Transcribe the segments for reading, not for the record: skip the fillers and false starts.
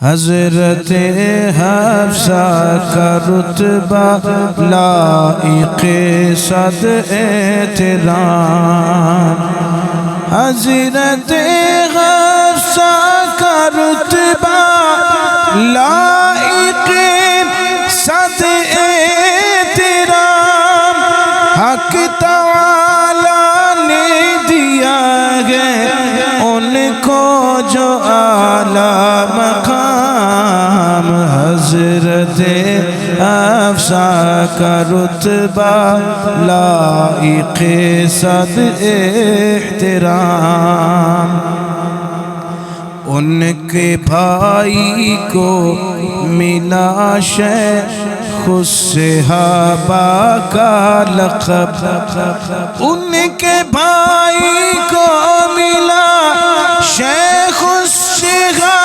حضرت حفصہ کا رتبہ لائق صد احترام، حضرت حفصہ کا رتبہ لائق صد احترام، حق تعالی نے دیا ہے ان کو جو اعلیٰ مقام، حضرت حفصہ کا رتبہ لائق صد احترام، ان کے بھائی کو ملا شیخ الصحابہ کا لقب، ان کے بھائی کو ملا شیخ الصحابہ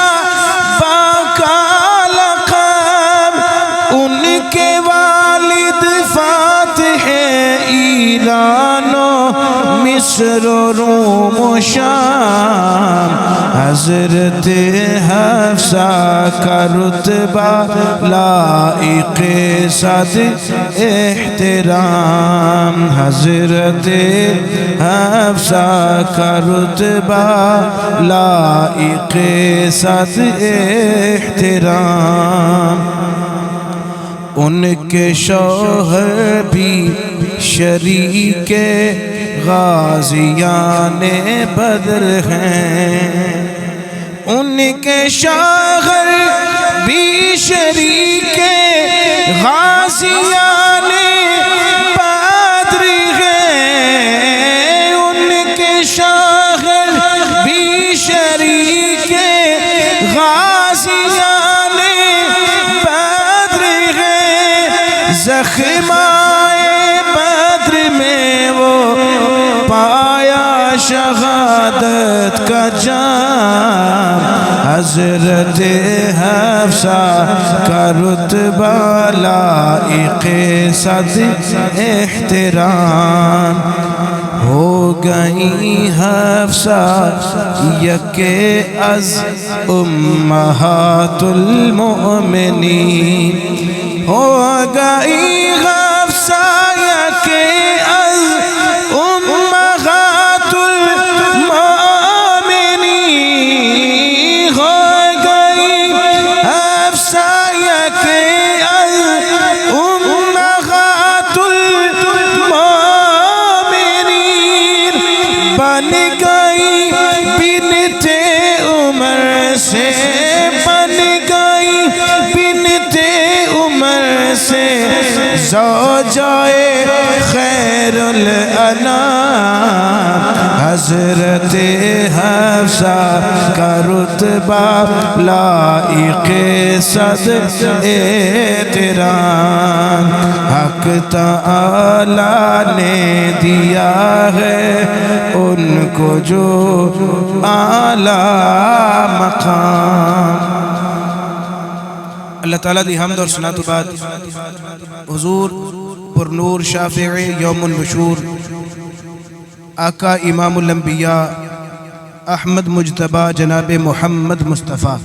کا لقب، ان کے والد فاتح ایران و مصر و روم و شام، حضرت حفصہ کا رتبہ لائق صد احترام، حضرت حفصہ کا رتبہ لائق صد احترام، ان کے شوہر بھی شریک غازیان بدر ہیں، ان کے شوہر بھی شریک غازیان بدر ہیں، ان کے شوہر بھی شریک غازیان بدر ہیں، زخمائے بدر میں وہ پایا شہادت کا جام، حضرت حفصہ کا رتبہ لائق صد احترام، ہو گئی حفصہ یکے از امہات المؤمنین، ہو گئی حفصہ یکے از امہات المؤمنین، ہو گئی حفصہ یکے از امہات المؤمنین، بن گئی بنت عمر سے، بن گئی بنت عمر سے زوجائے خیر الانام، حضرت حفصہ کا رتبہ لائق صد احترام، حق تعالی نے دیا ہے ان کو جو اعلیٰ مقام۔ اللہ تعالیٰ دی حمد اور ثنا تو بعد حضور پر نور شافع یوم النشور آقا امام الانبیاء احمد مجتبی جناب محمد مصطفیٰ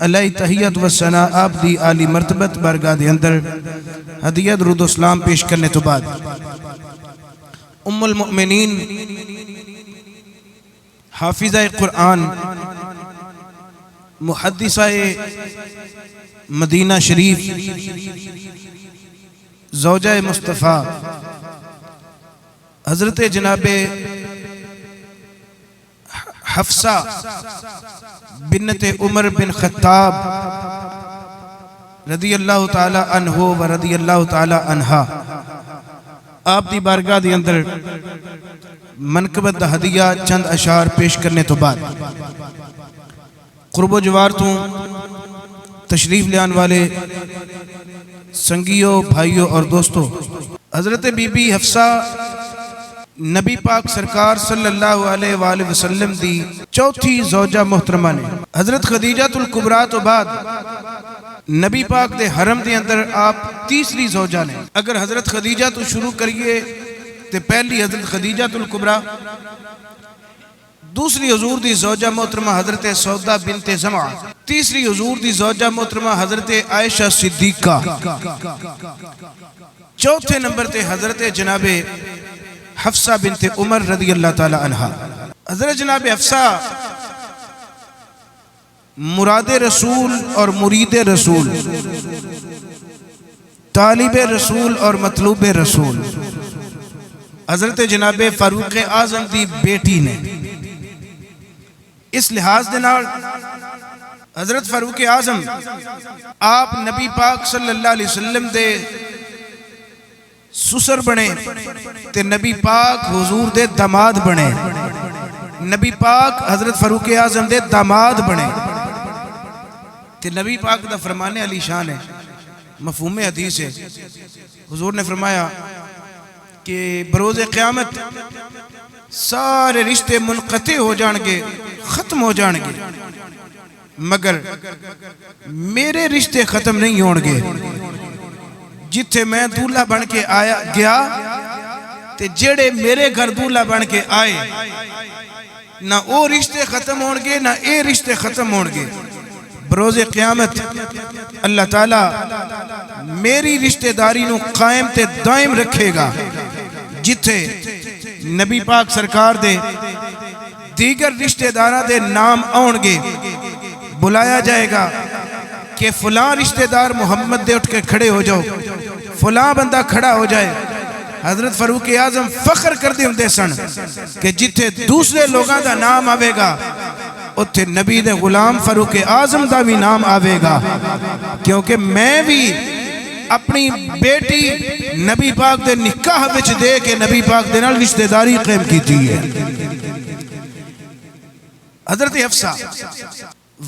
علیہ تحیت و ثنا آپ دی عالی مرتبت بارگاہ دے اندر ہدیہ درود و اسلام پیش کرنے تو بعد ام المؤمنین حافظہ قرآن محدثہ مدینہ شریف زوجہ مصطفیٰ حضرت جناب حفصہ بنت عمر بن خطاب رضی اللہ تعالی عنہ و رضی اللہ تعالی عنہا آپ دی بارگاہ دی اندر منقبت دا ہدیہ چند اشعار پیش کرنے تو بعد قرب و جوار تو تشریف لے آنے والے سنگیوں بھائیوں اور دوستوں، حضرت بی بی حفصہ نبی پاک سرکار صلی اللہ علیہ وآلہ وسلم دی چوتھی زوجہ محترمہ نے، حضرت خدیجہ الکبریٰ تو بعد نبی پاک دے حرم دے اندر آپ تیسری زوجہ نے۔ اگر حضرت خدیجہ تو شروع کریے تے پہلی حضرت خدیجہ الکبریٰ، دوسری حضور دی زوجہ محترمہ حضرت سودہ بنت زمع، تیسری حضور دی زوجہ محترمہ حضرت عائشہ صدیقہ، چوتھے نمبر تے حضرت جناب حفصہ بنت عمر رضی اللہ تعالی عنہ۔ حضرت جناب حفصہ مراد رسول اور مرید رسول، طالب رسول اور مطلوب رسول، حضرت جناب فاروق اعظم دی بیٹی نے۔ اس لحاظ دے نال حضرت فاروق اعظم آپ نبی پاک صلی اللہ علیہ وسلم دے سسر بنے تے نبی پاک حضور دے داماد بنے، نبی پاک حضرت فاروق اعظم دے داماد بنے تے نبی پاک دا فرمانے علی شان ہے، مفہوم حدیث ہے۔ حضور نے فرمایا کہ بروز قیامت سارے رشتے منقطع ہو جان گے، ختم ہو جان گے، مگر میرے رشتے ختم نہیں ہون گے۔ جتھے میں دولہ بن کے آیا گیا تے جڑے میرے گھر دولہ بن کے آئے، نہ او رشتے ختم ہون گے نہ اے رشتے ختم ہون گے۔ بروز قیامت اللہ تعالیٰ میری رشتہ داری نو قائم تے دائم رکھے گا۔ جتھے نبی پاک سرکار دے دیگر رشتہ دارہ دے نام آن گے، بلایا جائے گا کہ فلاں رشتہ دار محمد دے اٹھ کے کھڑے ہو جاؤ، فلاں بندہ کھڑا ہو جائے۔ حضرت فاروق اعظم فخر کر دے ہوں سن کہ جتھے دوسرے لوگاں دا نام آوے گا اتھے نبی دے غلام فاروق اعظم دا بھی نام آوے گا، کیونکہ میں بھی اپنی بیٹی نبی پاک دے نکاح وچ دے کے نبی پاک دے نال رشتہ داری قائم کیتی ہے۔ حضرت حفصہ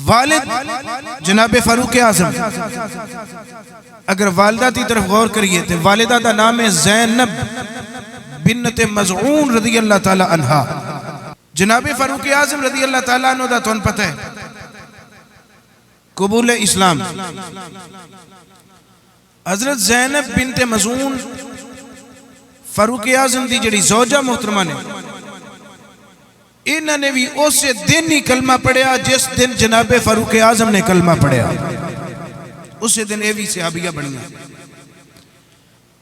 والد جناب فاروق اعظم، اگر والدہ تی طرف غور کریے تو والدہ دا نام ہے زینب بنت مزعون رضی اللہ تعالی عنہ۔ جناب فاروق اعظم رضی اللہ تعالیٰ عنہ دا تون پتہ ہے قبول اسلام۔ حضرت زینب بنت مزعون فاروق اعظم دی جڑی زوجہ محترمہ نے، انہوں نے بھی اسے دن ہی کلمہ پڑھیا جس دن جناب فاروق اعظم نے کلمہ پڑھیا، اسے دن ایوی صحابیہ بنیا۔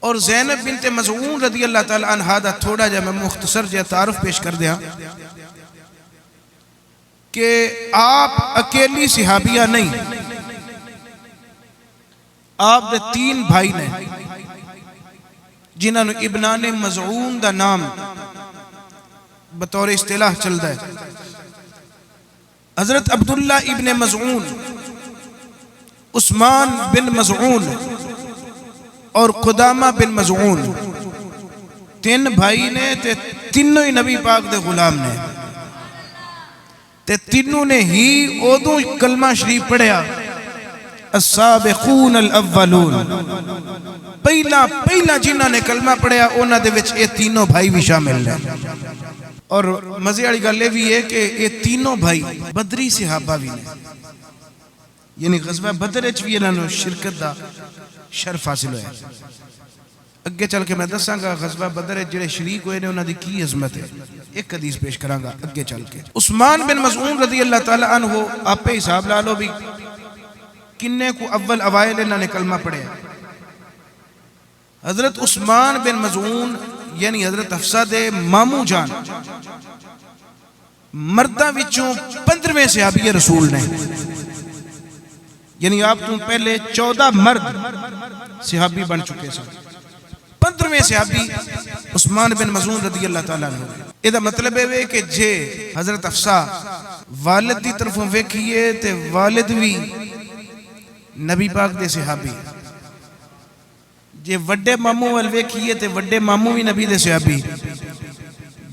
اور زینب بنت مزعون رضی اللہ تعالیٰ عنہ دا تھوڑا جا میں مختصر جا تعارف پیش کر دیا کہ آپ اکیلی صحابیہ نہیں، آپ دے 3 بھائی نے جنہوں نے ابنان مزعون دا نام بطور اصطلاح چل دا ہے۔ حضرت عبداللہ ابن مزعون، عثمان بن مزعون اور قدامہ بن مزعون، 3 بھائی نے تے تینوں ہی نبی پاک دے غلام نے تے تینوں نے ہی اودوں کلمہ شریف پڑھیا السابقون الاولون۔ پہلا جنہاں نے کلمہ پڑھیا انہاں دے وچ اے تینوں بھائی بھی شامل ہیں۔ اور مزے والی گل یہ بھی ہے کہ یہ تینوں بھائی بدری صحابہ بھی ہیں، یعنی غزوہ بدر وچ بھی انہاں نوں شرکت دا شرف حاصل ہوا ہے۔ اگے چل کے میں دساں گا غزوہ بدر وچ جڑے شریک ہوئے نے انہاں دی کی عظمت ہے، ایک حدیث پیش کراں گا اگے چل کے۔ عثمان بن مزعون رضی اللہ تعالی عنہ، آپ پہ حساب لا لو بھی کنے کو اول اوائل انہاں نے کلمہ پڑھے۔ حضرت عثمان بن مزعون یعنی حضرت حفصہ دے ماموں جان، مردہ وچوں 15ویں صحابی رسول نے، یعنی آپ تو پہلے 14 مرد صحابی بن چکے سن، 15ویں صحابی عثمان بن مزعون رضی اللہ تعالیٰ عنہ۔ یہ دا مطلب ہے کہ جے حضرت حفصہ والد دی طرفوں ویکھیے تے والد بھی نبی پاک دے صحابی، جے وڈے ماموں وال ویکھیے تے وڈے ماموں بھی نبی دے صحابی،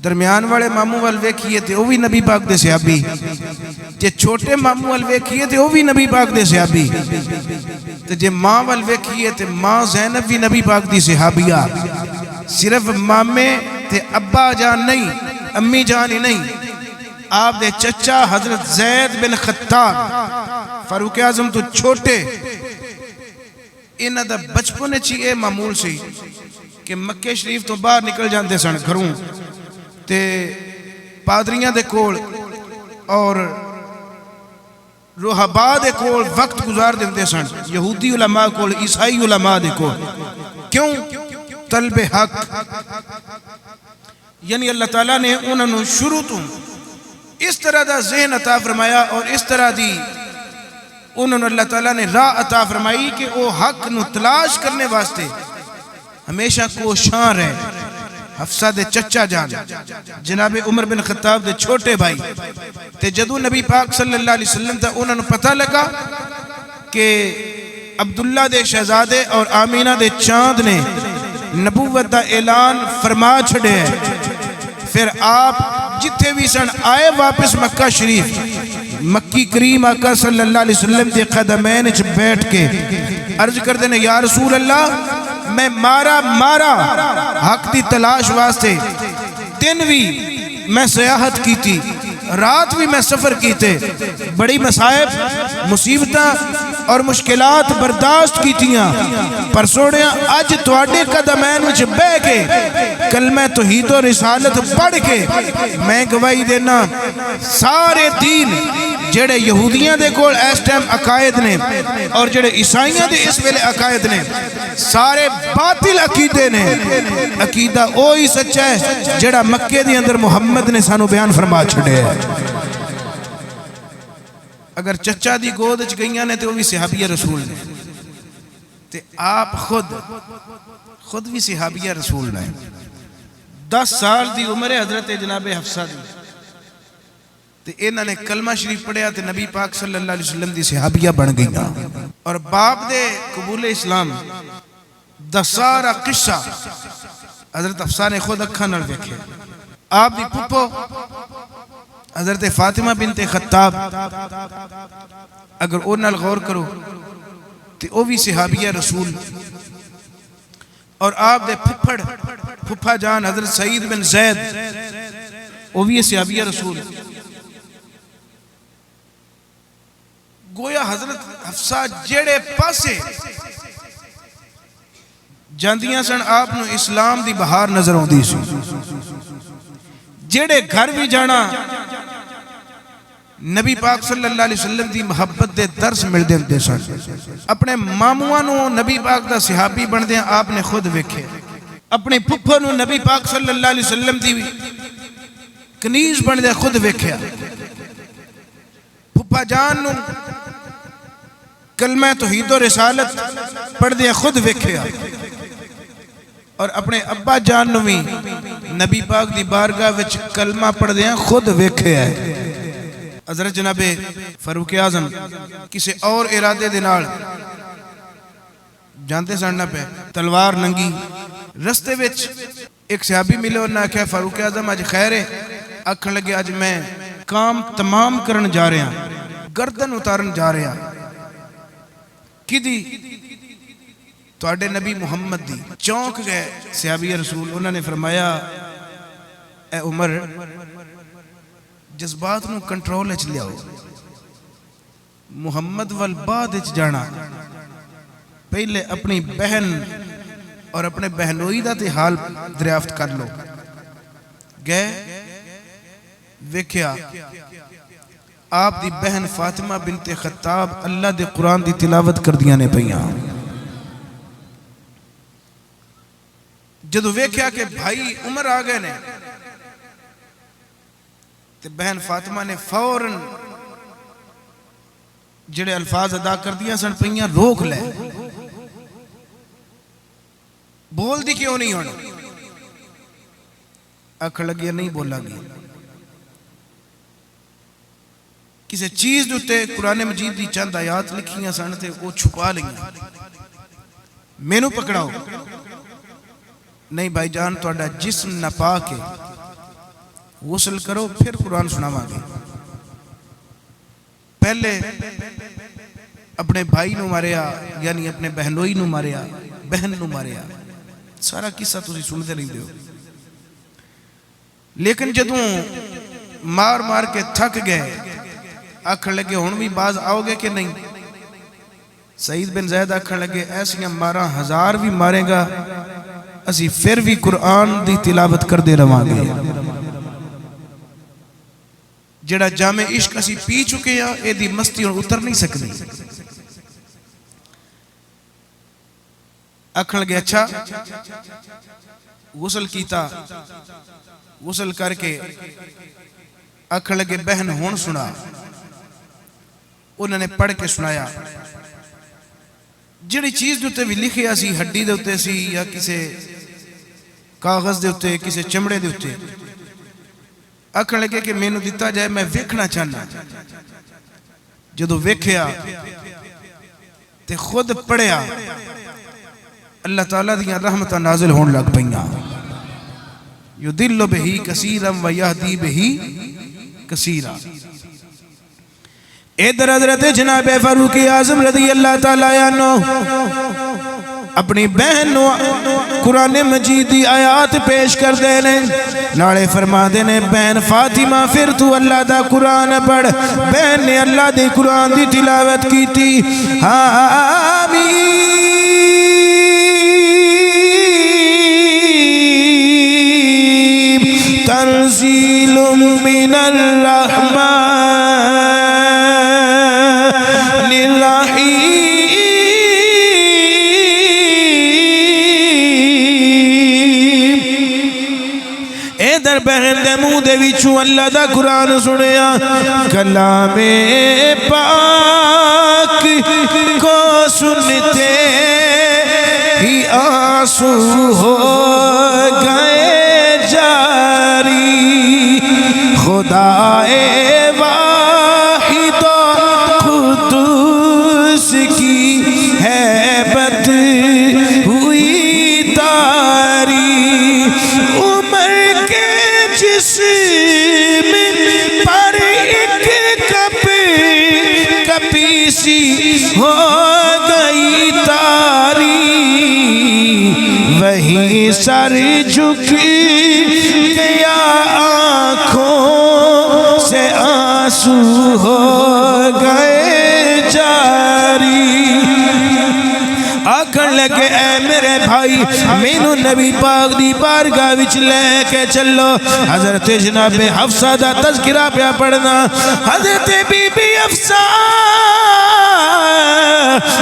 درمیان والے ماموں وال ویکھیے تے وہ بھی نبی پاک دے صحابی، جے چھوٹے ماموں وال ویکھیے تے وہ بھی نبی پاک دے صحابی، تے جے ماں وال ویکھیے تے ماں زینب بھی نبی پاک دی صحابیہ۔ صرف مامے تے ابا جان نہیں، امی جان ہی نہیں، آپ دے چچا حضرت زید بن خطاب فاروق اعظم تو چھوٹے، انہاں دا بچپن چی اے معمول سی کہ مکہ شریف تو باہر نکل جاندے سن گھروں تے پادریاں دے کول اور روحبا دے کول وقت گزار دیندے سن، یہودی علماء کول، عیسائی علماء دے کول. کیوں؟ طلب حق. یعنی اللہ تعالیٰ نے انہوں نے شروع تو اس طرح دا ذہن عطا فرمایا اور اس طرح دی انہوں نے اللہ تعالیٰ نے راہ عطا فرمائی کہ وہ حق نو تلاش کرنے واسطے ہمیشہ کوشاں رہے. حفصہ دے چچا جان جناب عمر بن خطاب دے چھوٹے بھائی تے جدو نبی پاک صلی اللہ علیہ وسلم تا انہوں نے پتہ لگا کہ عبداللہ دے شہزادے اور آمینہ دے چاند نے نبوت دا اعلان فرما چھڑے ہیں، پھر آپ جتھے بھی سن آئے واپس مکہ شریف. مکی کریم آقا صلی اللہ علیہ وسلم دے قدمین چھ بیٹھ کے عرض کر دینے یا رسول اللہ میں مارا حق دی تلاش واسطے، دن بھی میں سیاحت کی تھی، رات بھی میں سفر کی تھے، بڑی مصائب مصیبتاں اور مشکلات برداشت کی تھیاں، پر سوڑیاں آج تواڈے قدمین وچ بے کے کلمہ توحید و رسالت پڑھ کے میں گواہی دینا سارے دین جڑے یہودیاں دے کول اس ٹائم عقائد نے اور جڑے عیسائیاں دے اس ویلے عقائد نے سارے باطل عقیدے نے. عقیدہ اوہی سچا ہے جڑا مکے دے اندر محمد نے سانو بیان فرما چھڑے ہے. اگر چچا دی گود چ گئیاں نے تو وہ بھی صحابیہ رسول نے، تے آپ خود بھی صحابیہ رسول نے. 10 سال دی عمر حضرت جناب حفصہ دی تے انہاں نے کلمہ شریف پڑھیا تے نبی پاک صلی اللہ علیہ وسلم دی صحابیہ بن گئیاں. اور باپ دے قبول اسلام دا سارا قصہ حضرت حفصہ نے خود اکھاں نال ویکھے. آپ دی پھپھو حضرت فاطمہ بنت خطاب اگر اور نال غور کرو تے او بھی صحابیہ رسول، اور آپ دے پھپھا جان حضرت سعید بن زید او بھی صحابیہ رسول. گویا حضرت حفصہ جڑے پاسے جاندیاں سن آپ نو اسلام دی بہار نظر ہوندی سی، جڑے گھر بھی جانا نبی پاک صلی اللہ علیہ وسلم دی محبت دے درس مل دے سن. اپنے ماموਆਂ نو نبی پاک دا صحابی بن دیا آپ نے خود ویکھے، اپنے پھپھو نو نبی پاک صلی اللہ علیہ وسلم دی کنیز بن دیا خود ویکھیا، پھپھا جان نو کلمہ توحید و رسالت پڑھ دیا خود ویکھیا، اور اپنے ابا جان نو بھی نبی پاک دی بارگاہ وچ کلمہ پڑھ دیا خود ویکھیا ہے. حضرت جناب فاروق اعظم کسی اور ارادے دے نال جانتے سننا پہ تلوار ننگی رستے وچ ایک صحابی ملے اور نہ کہا فاروق اعظم آج خیر ہے، آکھن لگے آج میں کام تمام کرن جا رہے ہیں، گردن اتارن جا رہے ہیں. کدی تواڈے نبی محمد دی. چونک گئے صحابی رسول، انہوں نے فرمایا اے عمر جذبات نو کنٹرول اچ لیاؤ، محمد وال بعد اچ جانا، پہلے اپنی بہن اور اپنے بہنوئی دا تے حال دریافت کر لو. گئے ویکھیا آپ دی بہن فاطمہ بنت خطاب اللہ دے قرآن دی تلاوت کر دیا نے پہیاں. جدو ویکھیا کہ بھائی عمر آگئے نے تے بہن فاطمہ نے فوراً جڑے الفاظ ادا کر دیا سن پہیاں روک لے، بول دی کیوں نہیں ہونا؟ اکھ لگیا نہیں بولا گیا. کسی چیز دوتے قرآن مجید دی چند آیات لکھیاں سن تے وہ چھپا لگیا، میں نو پکڑاؤ. نہیں بھائی جان توڑا جسم نپا کے غسل کرو پھر قرآن سناوا گے. پہلے اپنے بھائی نو ماریا، یعنی اپنے بہنوئی نو ماریا، بہن نو ماریا، سارا قصہ تسی سنتے نہیں دیو. لیکن جدوں مار مار کے تھک گئے آکھن لگے ہون بھی باز آؤ گے کہ نہیں؟ سعید بن زید آکھن لگے ایسیاں 12,000 بھی مارے گا اسی پھر بھی قرآن دی تلاوت کر دے رواں گے. جڑا جام عشق اسی پی چکے ہیں اے دی مستی اور اتر نہیں سکتی. اکھن لگے اچھا غسل کیتا, غسل کر کے اکھن لگے بہن ہون سنا, انہوں نے پڑھ کے سنایا. جڑی چیز دوتے بھی لکھے سی ہڈی دوتے سی یا کسے کاغذ دوتے کسے چمڑے دوتے, اکھن لگے کہ میں نو دیتا جائے میں ویکھنا چاہنا. جدو ویکھیا تے خود پڑھیا اللہ تعالیٰ دیاں رحمتہ نازل ہون لگ پئیاں. یدل بہی کثیرا و یہدی بہی کثیرا. ادھر حضرت جناب فاروق اعظم رضی اللہ تعالیٰ عنہ اپنی بہن نو قرآن مجید دی آیات پیش کر دینے, نالے فرما دینے بہن فاطمہ پھر تو اللہ دا قرآن پڑھ. بہن نے اللہ دی قرآن دی تلاوت کی تھی. آمین تنزیل من الرحمن الرحیم. ادھر بہن دے منہ دے وچوں اللہ دا قرآن سنیا. کلام پاک کو سنتے ہی آنسو ہو گئے جاری. خدائے واحد قدوس کی ہیبت ہوئی تاری. عمر کے جسم پر ایک کپی سی ہو گئی تاری. وہی سر جھک گیا آنکھوں سے آنسو ہو گئے جاری. آکھن لگے اے میرے بھائی مینوں نبی پاک دی بارگاہ وچ لے کے چلو. حضرت جناب حفصہ دا تذکرہ پیا پڑھنا. حضرت بی بی حفصہ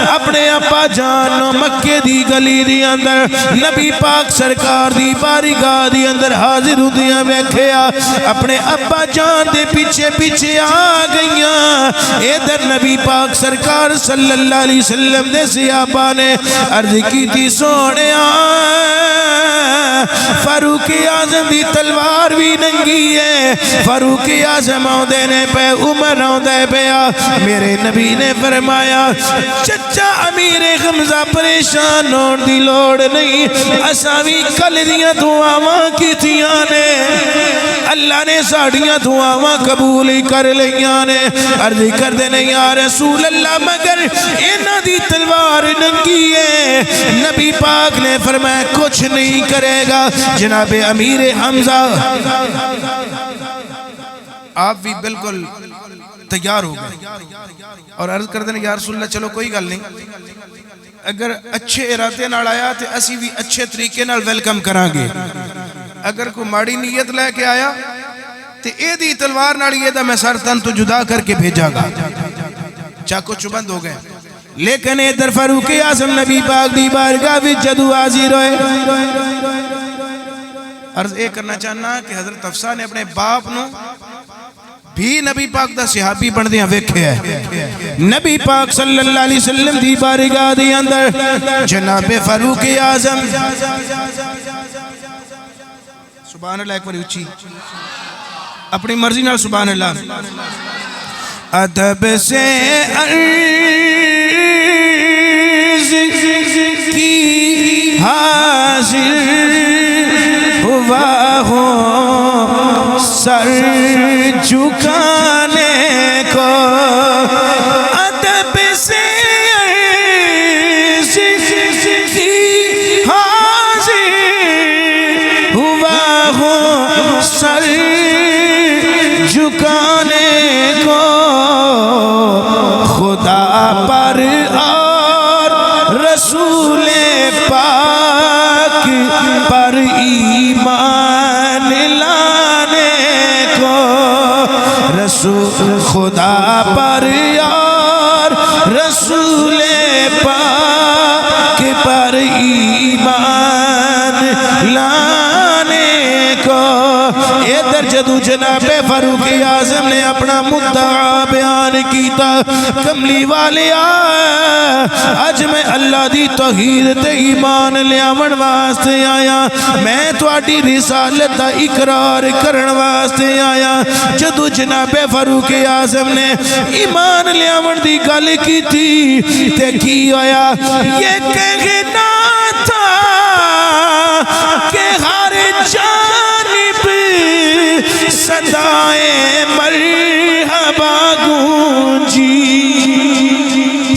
اپنے ابا جان مکے دی گلی دی اندر نبی پاک سرکار دی بارگاہ دی اندر حاضر ہوندیاں ویکھیا. اپنے ابا جان دے پیچھے پیچھے آ گئیاں. ادھر نبی پاک سرکار صلی اللہ علیہ وسلم دے صحابہ نے عرض کی تھی سونیا فاروق اعظم دی تلوار بھی ننگی ہے. فاروق اعظم آندے نے پہ عمر آندے پیا. میرے نبی نے فرمایا چچا امیر حمزہ پریشان ہون دی لوڑ نہیں, اساں وی کل دیاں دعاواں کیتیاں نے, اللہ نے ساڑیاں دعاواں قبول کر لیاں نے. عرض کر دے نے یا رسول اللہ مگر انہاں دی تلوار ننگی ہے. نبی پاک نے فرمایا کچھ نہیں کرے گا. جناب امیر حمزہ آپ بھی بالکل تیار ہو گئے اور عرض کر دینے یا رسول اللہ چلو کوئی گل نہیں, اگر اچھے ارادے نال آیا تو اسی بھی اچھے طریقے نال ویلکم کران گے. اگر کوئی ماڑی نیت لے کے آیا تو اے دی تلوار نال یہ دا میں سر تن تو جدا کر کے بھیجا گا. چاکو چبند ہو گئے. لیکن ادھر فاروق اعظم نبی پاک دی بارگاہ وچ جدو حاضر ہوئے. عرض اے کرنا چاہنا کہ حضرت حفصہ نے اپنے باپ نو بھی نبی پاک دا صحابی بن دیاں ویکھے ہے. نبی پاک صلی اللہ علیہ وسلم دی بارگاہ دی اندر جناب فاروق اعظم سبحان اللہ ایک بار اچھی اپنی مرضی نال سبحان اللہ. ادب سے عرض کی حاضر ہوا ہوں سر جھکانے کو. ادب سے عرض کی حاضر ہوا ہوں سر جھکانے کو. خدا پر اور رسول پاک پر ایمان لانے کو. رسول خدا پر اور رسول پاک پر ایمان لانے کو۔ ادھر جدو جناب فاروق اعظم نے اپنا مدعا بیان کیتا، کملی والے آج میں اللہ دی توحید تے ایمان لیاون واسطے آیا، میں تواڈی رسالت دا اقرار کرن واسطے آیا۔ جدو جناب فاروق اعظم نے ایمان لیاون دی گل کیتی تے کی ہویا، یہ کہنا تھا کہ ہر جانب صدائے مرحبا گونجی۔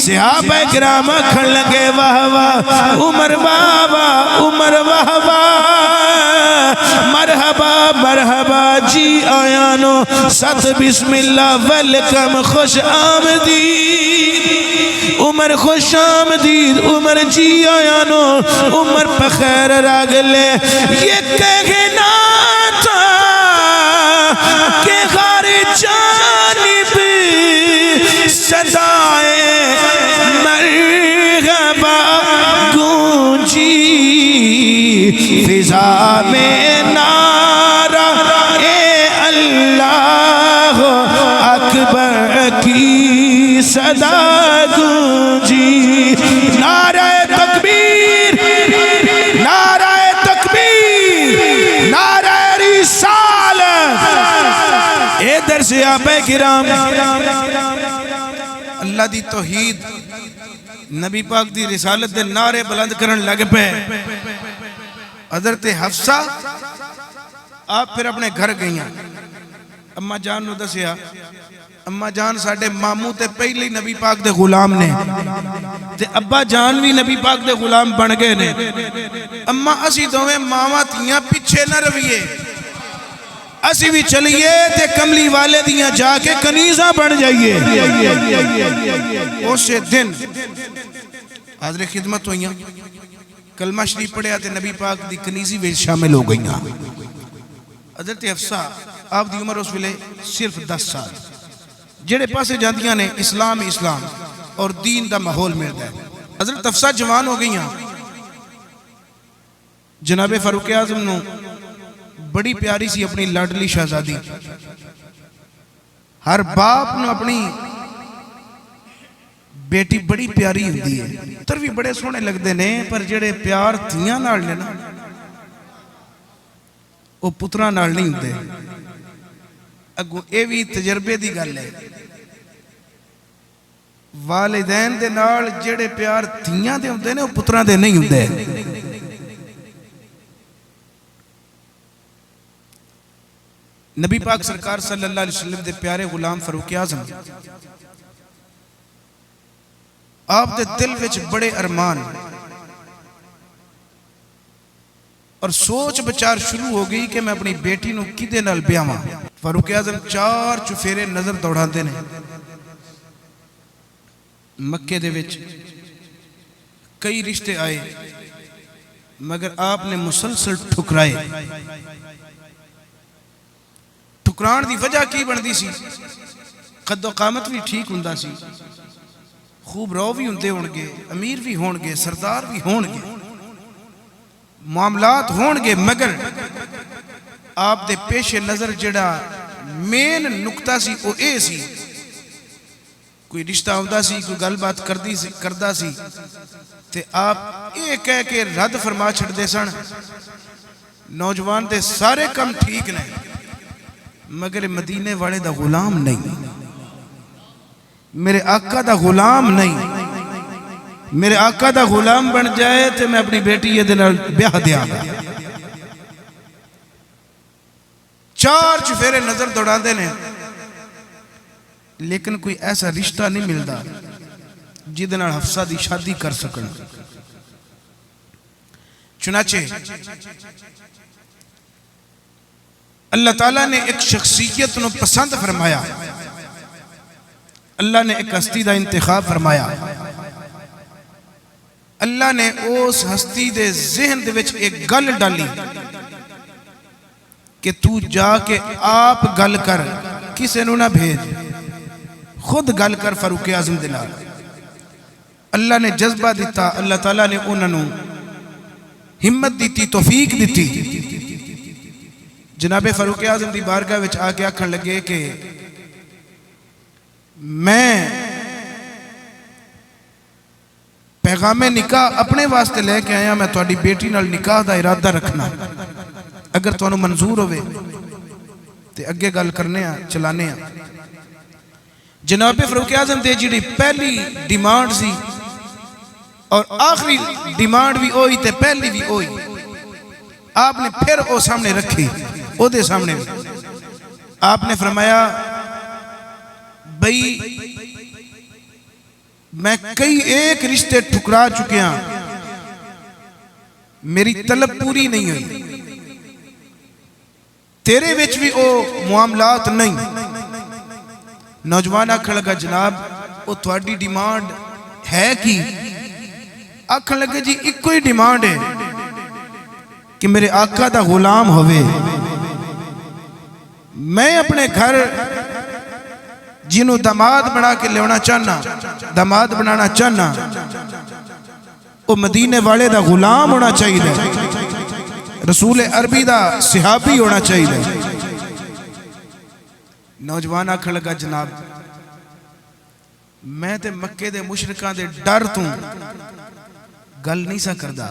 صحابہ کرام کھڑ لگے واہ واہ عمر بابا عمر واہ واہ، مرحبا مرحبا جی آیا نو، ست بسم اللہ ویلکم خوش آمدید، عمر خوش آمدید، عمر جی آیا نو، عمر پخیر راگلے۔ یہ کہنا تھا کہ ہر جانب صدائے مرحبا گونجی، فضا میں نعرہ اے اللہ اکبر کی صدا گونجی۔ نعرہ تکبیر، نعرہ تکبیر، نعرہ رسالت۔ ادھر سے صحابہ کرام اللہ دی توحید نبی پاک دی رسالت دے نعرے بلند کرن لگ پے۔ حضرت حفصہ آپ پھر اپنے گھر گئیاں، اماں جان نو دسیا، اماں جان ساڑھے ماموں تے پہلی نبی پاک دے غلام نے تے ابا جان بھی نبی پاک دے غلام بن گئے نے۔ اماں اسی دوویں ماواں تیاں پیچھے نہ رویے، اسی بھی چلیے تے کملی والے دیاں جا کے کنیزاں بن جائیے۔ اسے دن حاضر خدمت ہوئیاں، کلمہ شریف پڑھیا تے نبی پاک دی کنیزی ویچ شامل ہو گئیاں۔ حضرت حفصہ آپ دی عمر اس ویلے صرف 10 سال، جڑے پاسے جاندیاں نے اسلام اسلام اور دین دا ماحول ملتا ہے۔ حضرت حفصہ جوان ہو گئیاں، جناب فاروق اعظم نو بڑی پیاری سی اپنی لاڈلی شہزادی، ہر باپ نو اپنی بیٹی بڑی پیاری ہوندی ہے، تر بھی بڑے سونے لگ دے نے، پر جڑے پیار تھیاں نال لینا وہ پترہ نال نہیں ہوندے۔ اگو اے بھی تجربے دی گل ہے، والدین دے نال جڑے پیار تھیاں دے ہوندے نے وہ پترہ دے نہیں ہوندے۔ نبی پاک سرکار صلی اللہ علیہ وسلم دے پیارے غلام فاروق اعظم، آپ دے دل وچ بڑے ارمان اور سوچ بچار شروع ہو گئی کہ میں اپنی بیٹی نو کدے نال بیاواں۔ فاروق اعظم 4 چفیرے نظر دوڑاندے نے، مکے دے وچ کئی رشتے آئے مگر آپ نے مسلسل ٹھکرائے۔ ٹھکران دی وجہ کی بندی سی؟ قد و قامت بھی ٹھیک ہوندا سی، خوب رو بھی ہوندے ہونگے، امیر بھی ہونگے، سردار بھی ہونگے، معاملات ہونگے، مگر آپ دے پیش نظر جڑا مین نکتہ سی وہ اے سی، کوئی رشتہ ہوندہ سی، کوئی گل بات کردہ سی تے آپ اے کہہ کے رد فرما چھڑ دے سن، نوجوان دے سارے کم ٹھیک نہیں مگر مدینے والے دا غلام نہیں، میرے آقا دا غلام نہیں، میرے آقا دا غلام بن جائے تے میں اپنی بیٹی یہ دن بیاہ دیا گا۔ 4 چفیرے نظر دوڑان دے نے، لیکن کوئی ایسا رشتہ نہیں ملدا جدن حفصہ دی شادی کر سکن۔ چنانچہ اللہ تعالیٰ نے ایک شخصیت نو پسند فرمایا، اللہ نے ایک ہستی دا انتخاب فرمایا، اللہ نے اس ہستی دے ذہن دے وچ ایک گل ڈالی کہ تو جا کے آپ گل کر کسے نو نہ بھیج، خود گل کر فاروق اعظم دے نال۔ اللہ نے جذبہ دیتا، اللہ تعالیٰ نے انہوں نے ہمت دیتی، توفیق دیتی۔ جناب فاروق اعظم دی بارگاہ وچ آ کے آکھن لگے کہ میں پیغام نکاح اپنے واسطے لے کے آیا، میں تہاڈی بیٹی نال نکاح دا ارادہ رکھنا، اگر تانوں منظور ہوئے تے اگے گل کرنے چلانے۔ جناب فاروق اعظم دے جڑی پہلی ڈیمانڈ سی اور آخری ڈیمانڈ بھی ہوئی تے پہلی بھی ہوئی، آپ نے پھر او سامنے رکھی، او دے سامنے آپ نے فرمایا بھئی میں کئی ایک رشتے ٹھکرا چکے ہیں، میری طلب پوری نہیں ہوئی، تیرے وچ بھی او معاملات نہیں۔ نوجوان آکھن لگا جناب او تہاڈی ڈیمانڈ ہے کی؟ آکھن لگا جی ایک کوئی ڈیمانڈ ہے کہ میرے آقا دا غلام ہوئے، میں اپنے گھر جنہوں داماد بنا کے لیونا چاہنا، داماد بنانا چاہنا، وہ مدینے والے دا غلام ہونا چاہیے، رسول عربی دا صحابی ہونا چاہیے۔ نوجوان آکھن لگا جناب میں تے مکے دے مشرکاں دے ڈر تو گل نہیں سا کردا،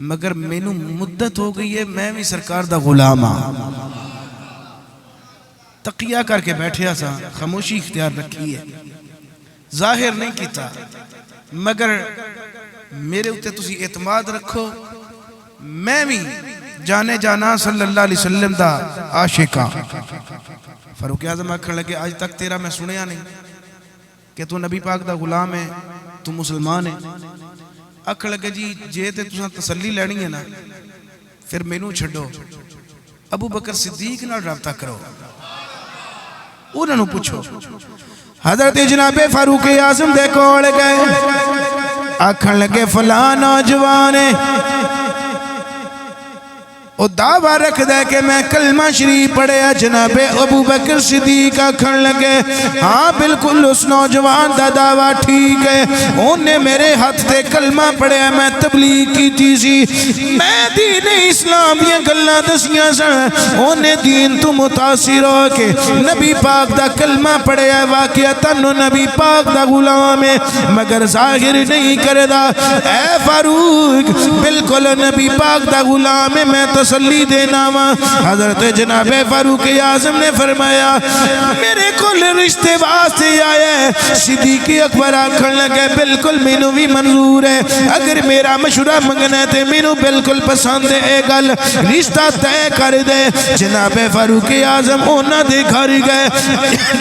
مگر مینوں مدت ہو گئی ہے میں بھی سرکار دا غلام ہاں۔ تقیہ کر کے بیٹھیا سا، خاموشی اختیار رکھی ہے، ظاہر نہیں کیتا، مگر میرے اُتے تسی اعتماد رکھو، میں بھی جانے جانا صلی اللہ علیہ وسلم دا عاشقاں۔ فاروق اعظم آکھن لگے آج تک تیرا میں سنیا نہیں کہ تو نبی پاک دا غلام ہے، تو مسلمان ہے۔ آکھن لگے جی جے تے تساں تسلی لینی ہے نا پھر مینوں چھڈو، ابو بکر صدیق نال رابطہ کرو، انہوں نے پوچھو۔ حضرت جناب فاروق اعظم دے کول گئے، آکھن لگے فلاں نوجوان او دعویٰ رکھ دے کہ میں کلمہ شریف پڑھے۔ جناب ابو بکر صدیق آکھن لگے ہاں بالکل اس نوجوان دا دعویٰ ٹھیک ہے، انہیں میرے ہاتھ تے کلمہ پڑھے، میں تبلیغ کی تیزی، میں دین اسلام دیا گلہ دسیاں سن، انہیں دین تو متاثر ہو کے نبی پاک دا کلمہ پڑھے، واقعتاً نبی پاک دا غلام ہے مگر ظاہر نہیں کردہ۔ اے فاروق بالکل نبی پاک دا غلام ہے، میں تسلی دینا وا۔ حضرت جناب فاروق اعظم نے فرمایا میرے کل رشتے واسطے آیا ہے۔ صدیق اکبر آکھن لگے بالکل مینوں بھی منظور ہے، اگر میرا مشورہ منگنا ہے تے مینوں بالکل پسند ہے، اے گل رشتہ طے کر دے۔ جناب فاروق اعظم انہاں دے گھر گئے،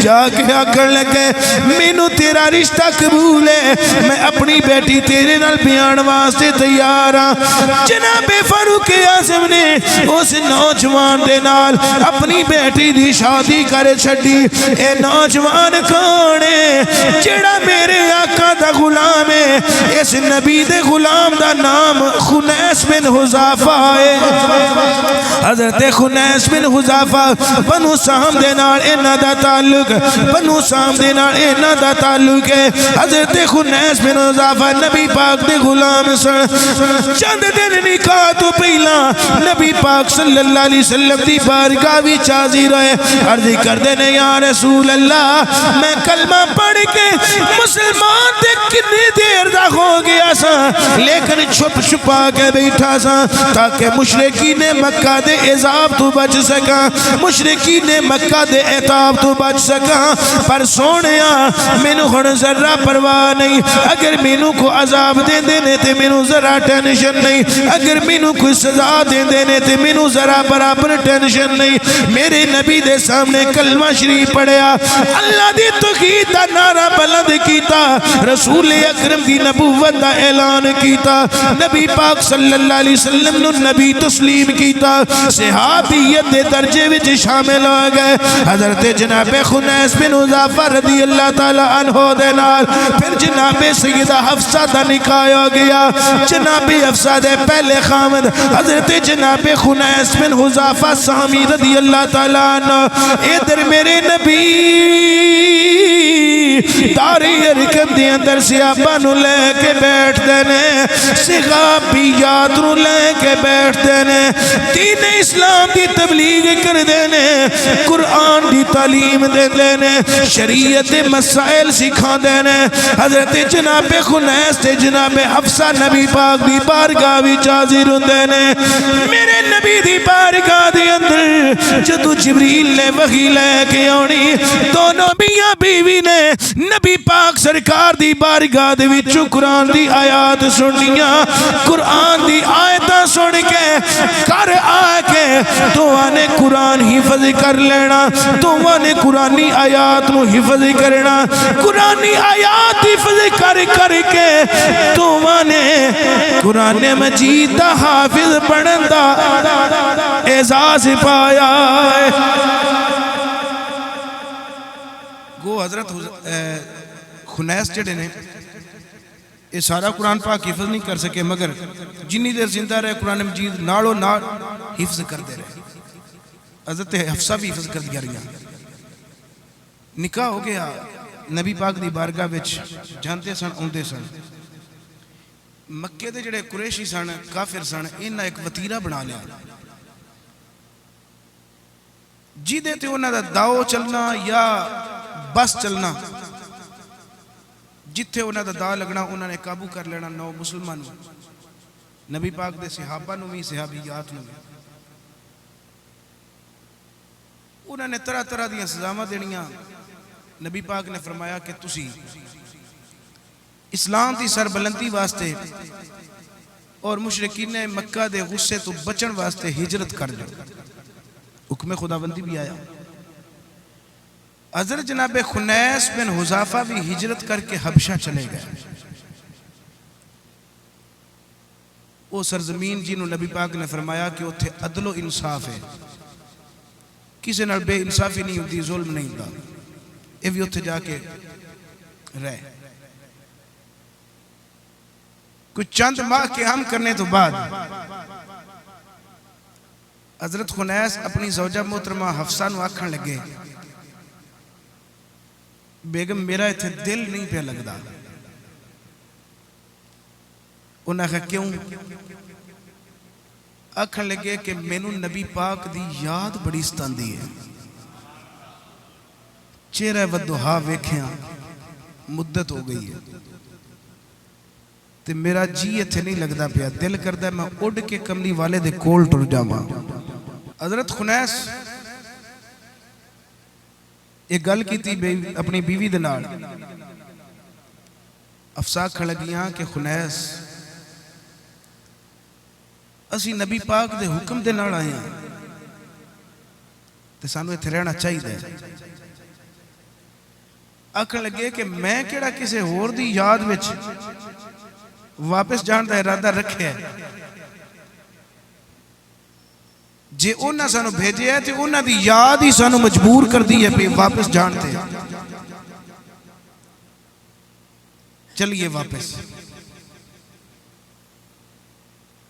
جا کے آکھن لگے مینوں تیرا رشتہ قبول ہے، میں اپنی بیٹی تیرے نال بیان واسطے تیار ہاں۔ جناب فاروق اعظم نے اس نوجوان دے نال اپنی بیٹی دی شادی کر چھڈی۔ اے نوجوان کون ہے؟ جڑا میرے آقا دا غلام ہے، اس نبی دے غلام دا نام خنیس بن حذافہ ہے۔ حضرت خنیس بن حذافہ بنو سہم دے نال انہاں دا تعلق، بنو سہم دے نال انہاں دا تعلق ہے۔ حضرت خنیس بن حذافہ نبی پاک دے غلام سن۔ چند دن نکاح تو پہلا نبی پاک صلی اللہ علیہ وسلم دی بارگاہ بھی حاضر ہوئے، عرض کردے نے یا رسول اللہ میں کلمہ پڑھ کے مسلمان دے کتنی دیر دا ہو گیا سا، لیکن چھپ چھپا کے بیٹھا سا تاکہ مشرکین مکہ دے عذاب تو بچ سکا، مشرکین مکہ دے عذاب تو بچ سکا، پر سونیا مینوں ہن ذرہ پرواہ نہیں، اگر مینوں کو عذاب دے دینے تے مینوں ذرہ ٹینشن نہیں، اگر مینوں کوئی سزا دے دینے تے مینوں ذرا برابر ٹینشن نہیں۔ میرے نبی دے سامنے کلمہ شریف پڑھیا، اللہ دی توحید دا نعرہ بلند کیتا، رسول اکرم دی نبوت دا اعلان کیتا، نبی پاک صلی اللہ علیہ وسلم نو نبی تسلیم کیتا، صحابیت دے درجے وچ شامل ہو گئے۔ حضرت جناب خنیس بن حذافہ رضی اللہ تعالی عنہ دے نال پھر جناب سیدہ حفصہ دا نکاح ہو گیا. جناب حفصہ دے پہلے خامد حضرت جناب خنیس بن حذافہ سامی رضی اللہ تعالیٰ عنہ. ادھر میرے نبی داری ارکب دی اندر صحابہ نو لے کے بیٹھ دینے, صحابیات نو لے کے بیٹھ دینے, دین اسلام دی تبلیغ کر دینے, قرآن دی تعلیم دے دینے, شریعت مسائل سکھا دینے. حضرت جناب خنیس تے جناب حفصہ نبی پاک دی بارگاہ وچ حاضر ہوندے نے. میرے نبی دی بارگاہ دے اندر جدو جبریل نے وحی لے کے آنی, دونوں میاں بیوی نے نبی پاک سرکار دی بارگاہ دے وچوں قرآن دی آیات سنیاں. قرآن دی آیتاں سن کے کر آ کے دعا نے قرآن حفظ کر لینا, دعا نے قرآنی آیات نو حفظ کرنا, قرآنی آیات حفظ کر کر کے دعا نے قرآن مجید دا حافظ پڑھن دا اعزاز پایا ہے. گو حضرت خنیس جڑے نے یہ سارا قرآن پاک حفظ نہیں کر سکے, مگر جنی دیر زندہ رہے قرآن مجید ناڑو ناڑ حفظ کر دے رہے. حضرت حفصہ بھی حفظ کر دیا رہی. نکاح ہو گیا, نبی پاک دی بارگاہ وچ جانتے سن اوندے سن. مکے دے جڑے قریشی سن کافر سن, انہاں ایک وتیرہ بنا لیا جی دے تے انہاں دا داؤ چلنا یا بس چلنا, جتھے انہاں دا دا لگنا انہاں نے قابو کر لینا 9 مسلمان نبی پاک دے صحابہ نو بھی صحابیات نو بھی. انہاں نے طرح طرح دیاں سزاواں دینیاں. نبی پاک نے فرمایا کہ تسی اسلام دی سربلندی واسطے اور مشرکین مکہ دے غصے تو بچن واسطے ہجرت کر دو. حکم خداوندی بھی آیا. حضرت جناب خنیس بن حذافہ بھی ہجرت کر کے حبشہ چلے گئے. وہ سرزمین جنہوں نبی پاک نے فرمایا کہ اتھے عدل و انصاف ہے, کسی نال بے انصافی نہیں ہوتی, ظلم نہیں ہوتا. یہ بھی اتھے جا کے رہے. کچھ چند ماہ کے ہم کرنے تو بعد حضرت خنیس اپنی زوجہ محترمہ حفصہ نو آکھن لگے, بیگم میرا اتھے دل نہیں پہ لگدا. انہاں کہا کیوں؟ آکھن لگے کہ مینوں نبی پاک دی یاد بڑی ستاندی ہے, چہرہ ودھوہا ویکھیاں مدت ہو گئی ہے, تے میرا جی اتھے نہیں لگدا پیا, دل کردا ہے میں اڑ کے کملی والے دے کول ٹر جاواں. حضرت خنیس ایک گل کی تھی اپنی بیوی دے نال. افسا کھڑ لگیاں کہ خنیس اسی نبی پاک دے حکم دے نال آئے ہیں تے سانو ایتھے رہنا چاہیے. آکھن لگے کہ میں کیڑا کسے ہور دی یاد وچ واپس جان دا ارادہ رکھے ہے, جے انہاں سانو بھیجے ہے تے انہاں دی یاد ہی سانو مجبور کر دی ہے پہ واپس جانتے. چلیے واپس.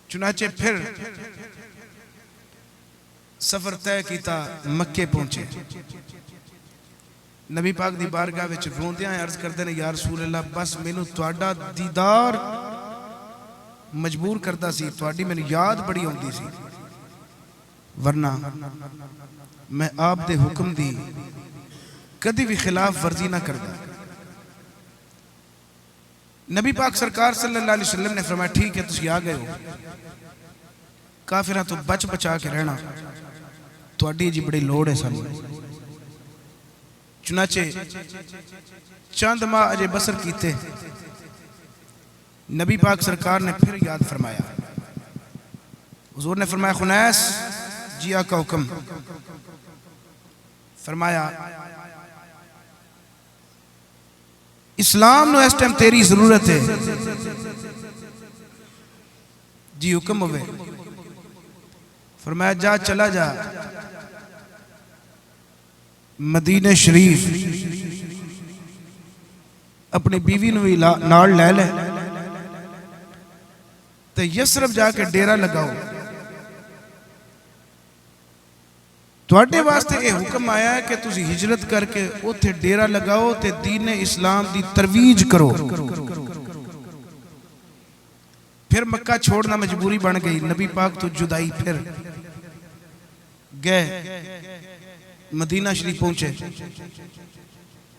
چنانچہ پھر سفر طے کیتا, مکے پہنچے. نبی پاک دی بارگاہ وچ روندیاں عرض کردے نے یا رسول اللہ بس مینوں تہاڈا دیدار مجبور کردا سی, تہاڈی مینوں یاد بڑی ہوندی سی, ورنہ میں آپ دے حکم دی کدی بھی خلاف ورزی نہ کردا. نبی پاک سرکار صلی اللہ علیہ وسلم نے فرمایا ٹھیک ہے تسی آ گئے ہو, کافراں تو بچ بچا کے رہنا تہاڈی جی بڑی لوڑ ہے سانوں. چنانچہ چند ماہ اجے بسر کیتے, نبی پاک سرکار نے پھر یاد فرمایا. حضور نے فرمایا خنیس جی آقا حکم. فرمایا اسلام نو اس ٹائم تیری ضرورت ہے. جی حکم ہوئے. فرمایا جا چلا جا مدینہ شریف اپنی بیوی نو نال لے لے, تے یسرب جا کے ڈیرا لگاؤ. تواڈے واسطے یہ حکم آیا ہے کہ تسی ہجرت کر کے اوتھے ڈیرا لگاؤ تے دین اسلام دی ترویج کرو. پھر مکہ چھوڑنا مجبوری بن گئی. نبی پاک تو جدائی پھر گئے مدینہ شریف پہنچے.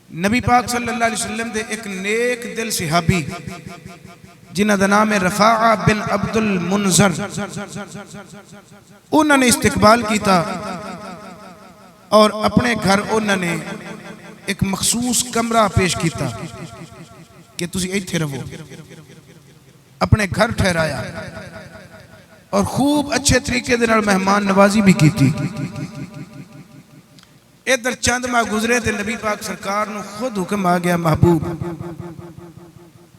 نبی پاک صلی اللہ علیہ وسلم دے ایک نیک دل صحابی جنہ دا نام ہے رفاعہ بن عبد المنذر، انہوں نے استقبال کیتا اور اپنے گھر انہوں نے ایک مخصوص کمرہ پیش کیتا کہ تسی ایتھے رہو. اپنے گھر ٹھہرایا اور خوب اچھے طریقے دے نال مہمان نوازی بھی کیتی. ادھر چند ماہ گزرے تے نبی پاک سرکار نو خود حکم آ گیا، محبوب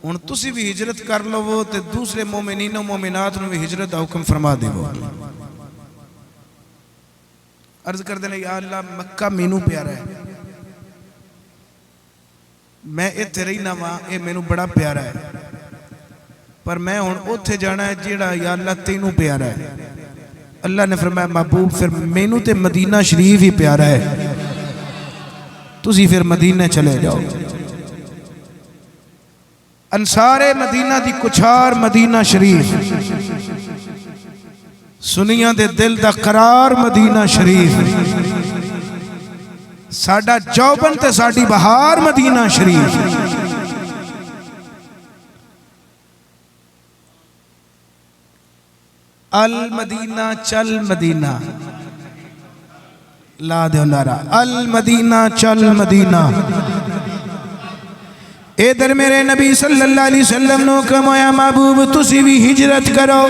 ہن تسی بھی ہجرت کر لو تے دوسرے مومنین و مومنات نو بھی ہجرت دا حکم فرما دیو. عرض کر دینا یا اللہ مکہ مینوں پیارا ہے، میں ایتھے رہنا وا، اے مینوں بڑا پیارا ہے، پر میں ہن اوتھے جانا ہے جیڑا یا اللہ تینوں پیارا ہے. اللہ نے فرمایا محبوب پھر مینوں تے مدینہ شریف ہی پیارا ہے، تسی پھر مدینہ چلے جاؤ. انصار مدینہ دی کچھار مدینہ شریف، سنیاں دے دل دا قرار مدینہ شریف، ساڈا جوبن تے ساڈی بہار مدینہ شریف. المدینہ چل مدینہ، لا دیو نعرہ المدینہ چل مدینہ. ادھر میرے نبی صلی اللہ علیہ وسلم نے کہا محبوب تسی بھی ہجرت کرو،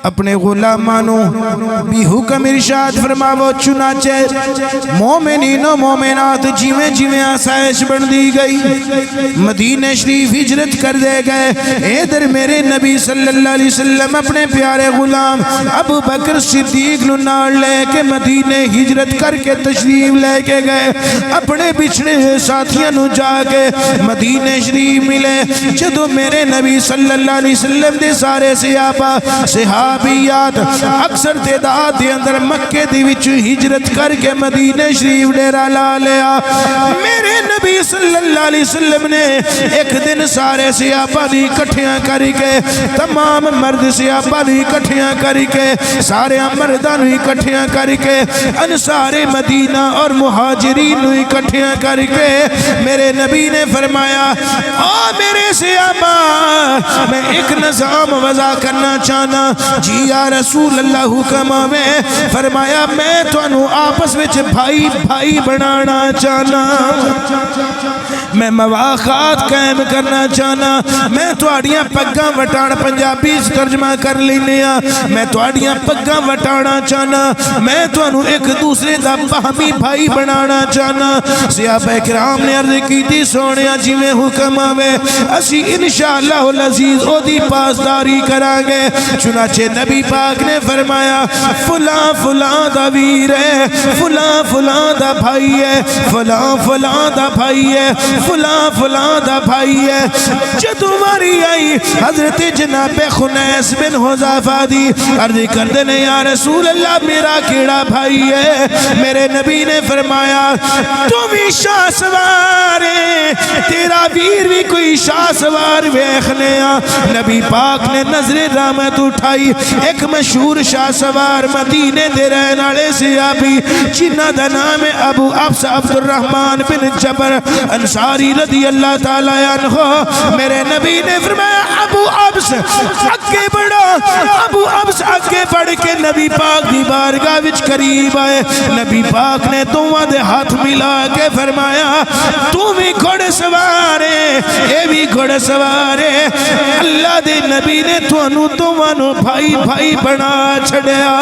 اپنے غلامانوں بھی حکم ارشاد فرماو. چنانچہ مومنین و مومنات جیویں جیویں آسائش بن دی گئی مدینہ شریف ہجرت کر دے گئے. ادھر میرے نبی صلی اللہ علیہ وسلم اپنے پیارے غلام ابو بکر صدیق نو نال لے کے مدینہ ہجرت کر کے تشریف لے کے گئے. اپنے بچھڑے ساتھیاں نو جا کے مدینہ شریف ملے. جدو میرے نبی صلی اللہ علیہ وسلم دے سارے صحابیات اکثر تعداد دے اندر مکے دی وچ ہجرت کر کے مدینہ شریف ڈیرا لا لیا. میرے نبی صلی اللہ علیہ وسلم نے ایک دن سارے صحابہ دی اکٹھیاں کر کے، تمام مرد صحابہ دی اکٹھیاں کر کے، سارے مرداں نو اکٹھیاں کر کے، انصار مدینہ اور مہاجرین نو اکٹھیاں کر کے میرے نبی نے فرمایا او میرے صحابہ میں ایک نظام وضع کرنا چاہنا. جی یا رسول اللہ حکم میں فرمایا میں تو انہوں آپس میں بھائی بھائی بنانا چاہنا، میں مواقعات قائم کرنا چاہنا. میں تو آڑیاں پگاں وٹانا، پنجابی ترجمہ کر لینیا، میں تو آڑیاں پگاں وٹانا چاہنا، میں تو انہوں ایک دوسرے دا باہمی بھائی بنانا چاہنا. صحابہ کرام نے عرض کی تھی سونیا جی میں حکم آوے اسی انشاءاللہ العزیز او دی پاسداری کرانگے. چنانچہ نبی پاک نے فرمایا فلاں فلاں دا ویر ہے، فلاں فلاں دا بھائی ہے، فلاں فلاں دا بھائی ہے، فلاں فلاں دا بھائی ہے. جدو ماری آئی حضرت جناب خنیس بن حذافہ دی عرض کر دینے یا رسول اللہ میرا کیڑا بھائی ہے. میرے نبی نے فرمایا تو بھی شاہ سوار ہے، تیرا ویر بھی کوئی شاہ سوار ویخنے. نبی پاک نے نظر رحمت اٹھائی، ایک مشہور شاہ سوار مدینے دے رہن والے صحابی جنہ دا نام ہے ابو ابس عبد الرحمن بن جبر انصاری رضی اللہ تعالیٰ عنہ. میرے نبی نے فرمایا ابو ابس اگے بڑھو. ابو ابس اگے بڑھ کے نبی پاک دی بارگاہ وچ قریب آئے. نبی پاک نے دونوں دے ہاتھ ملا کے فرمایا تو بھی گھوڑ سوار ہے، اے بھی گھوڑ سوار ہے. اللہ دے نبی نے تو انہوں بھائی بھائی بنا چھڑیا.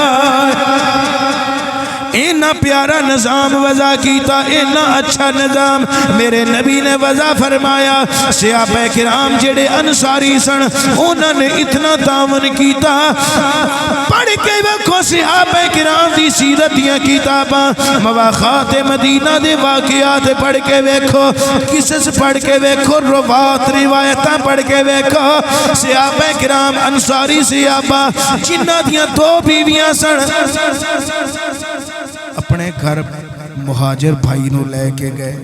اینا پیارا نظام وضع کیتا، اینا اچھا نظام میرے نبی نے وضع فرمایا۔ صحابہ کرام جڑے انصاری سن انہوں نے اتنا تعاون کیتا، پڑھ کے ویکھو صحابہ کرام دی سیرت دیاں کتاباں، مواخات مدینہ دے واقعات پڑھ کے ویکھو، قصص پڑھ کے ویکھو، روات روایتاں پڑھ کے ویکھو۔ صحابہ کرام انصاری صحابہ جنہ دیاں 2 بیویاں سن، اپنے گھر مہاجر بھائی نو لے کے گئے،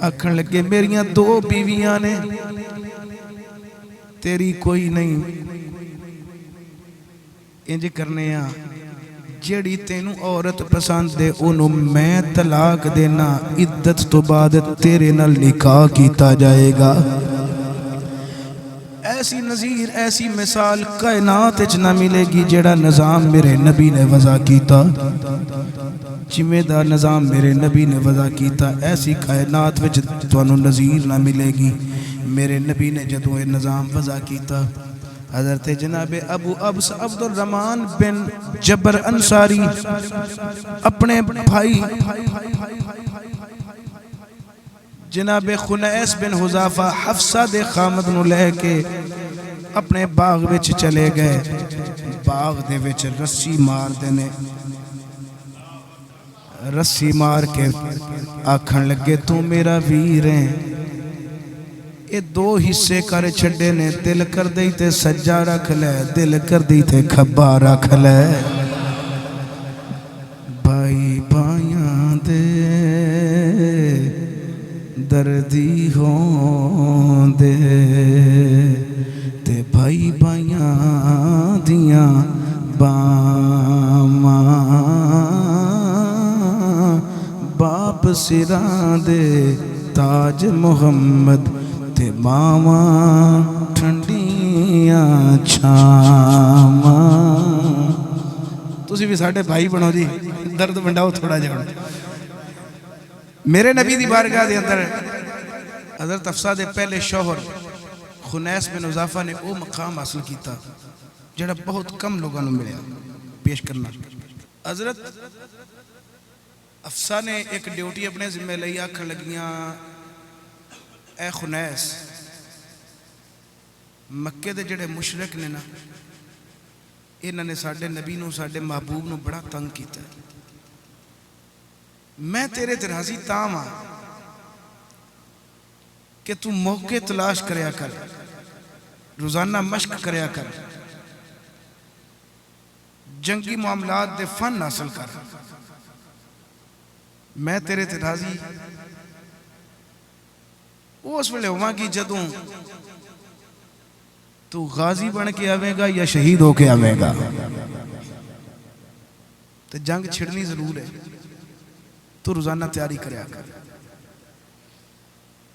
آکھن لگے میریاں 2 بیویاں نے، تیری کوئی نہیں، انج کرنے آ جیڑی تینوں عورت پسند دے انہوں میں طلاق دینا، عدت تو بعد تیرے نال نکاح کیتا جائے گا۔ ایسی نظیر ایسی مثال کائنات اچ نہ ملے گی جیڑا نظام میرے نبی نے وضع کیتا، جویں دا نظام میرے نبی نے وضع کیتا ایسی کائنات وچ تانوں نظیر نہ ملے گی۔ میرے نبی نے جدوں یہ نظام وضع کیتا، حضرت جناب ابو ابس عبد الرحمن بن جبر انصاری اپنے بھائی جناب خنیس بن حذافہ حفصہ دے خامد نو لے کے اپنے باغ وچ چلے گئے۔ باغ دے وچ رسی مار دینے، رسی مار کے آکھن لگے تو میرا ویر ہے، یہ 2 حصے کر چھڑے نے، دل کر دی تے سجا رکھ لے، دل کر دی تے کھبا رکھ لے۔ بھائی بھائیاں دے دردی ہون دے، تے بھائی بھائیاں دیاں باما، باپ سران دے تاج محمد، تے ماما ٹھنڈیاں چھاما۔ تسی بھی ساڑھے بھائی بنو جی، درد بنڈاؤ تھوڑا جاؤ۔ میرے نبی دی بارگاہ دے اندر حضرت حفصہ دے پہلے شوہر خنیس بن حذافہ نے وہ مقام حاصل کیتا جڑا بہت کم لوگوں نے ملیا پیش کرنا۔ حضرت حفصہ نے ایک ڈیوٹی اپنے ذمہ لئی، آکھن لگیاں اے خنیس، مکے دے جڑے مشرک نے نا، انہوں نے ساڑھے نبی نو ساڑھے محبوب نو بڑا تنگ کیتا ہے، میں تیرے تراضی تام ہاں کہ تو موقع تلاش کریا کر، روزانہ مشق کریا کر، جنگی معاملات دے فن حاصل کر، میں تیرے تراضی وہ اس ویلے ہوا کی جدوں تو غازی بن کے آوے گا یا شہید ہو کے آوے گا، تو جنگ چھڑنی ضرور ہے، تو روزانہ تیاری کریا کر۔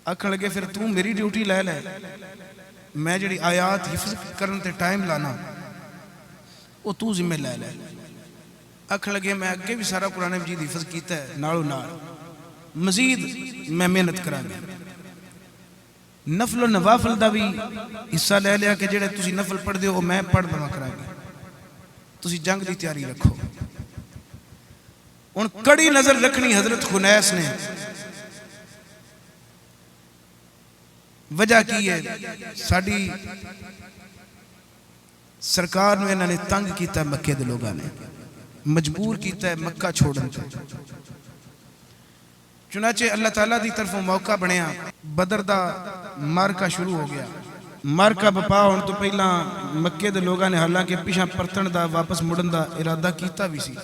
آکھن لگے پھر تو میری ڈیوٹی لے لے، میں جڑی آیات حفظ کرن تے ٹائم لانا وہ تو ذمہ لے لے۔ آکھن لگے میں اگے بھی سارا قرآن مجید حفظ کیتا ہے، نالو نال مزید میں محنت کرا گیا، نفل و نوافل دا بھی حصہ لے لیا کہ جڑے تسی نفل پڑھ دے ہو میں پڑھ دوا کرا گیا، تسی جنگ دی تیاری رکھو۔ ان کڑی نظر رکھنی حضرت خنیس نے، وجہ کی ہے ساڑی سرکار نے انہوں نے تنگ کیتا ہے، مکے دے لوگاں نے مجبور کیتا ہے مکہ چھوڑن کو۔ چنانچہ اللہ تعالیٰ دی طرف موقع بنیا، بدر دا مارکہ شروع ہو گیا۔ مارکہ بپا ہون تو پہلا مکے دے لوگاں نے حالانکہ پیچھا پرتن دا واپس مڑن دا ارادہ کیتا بھی سی،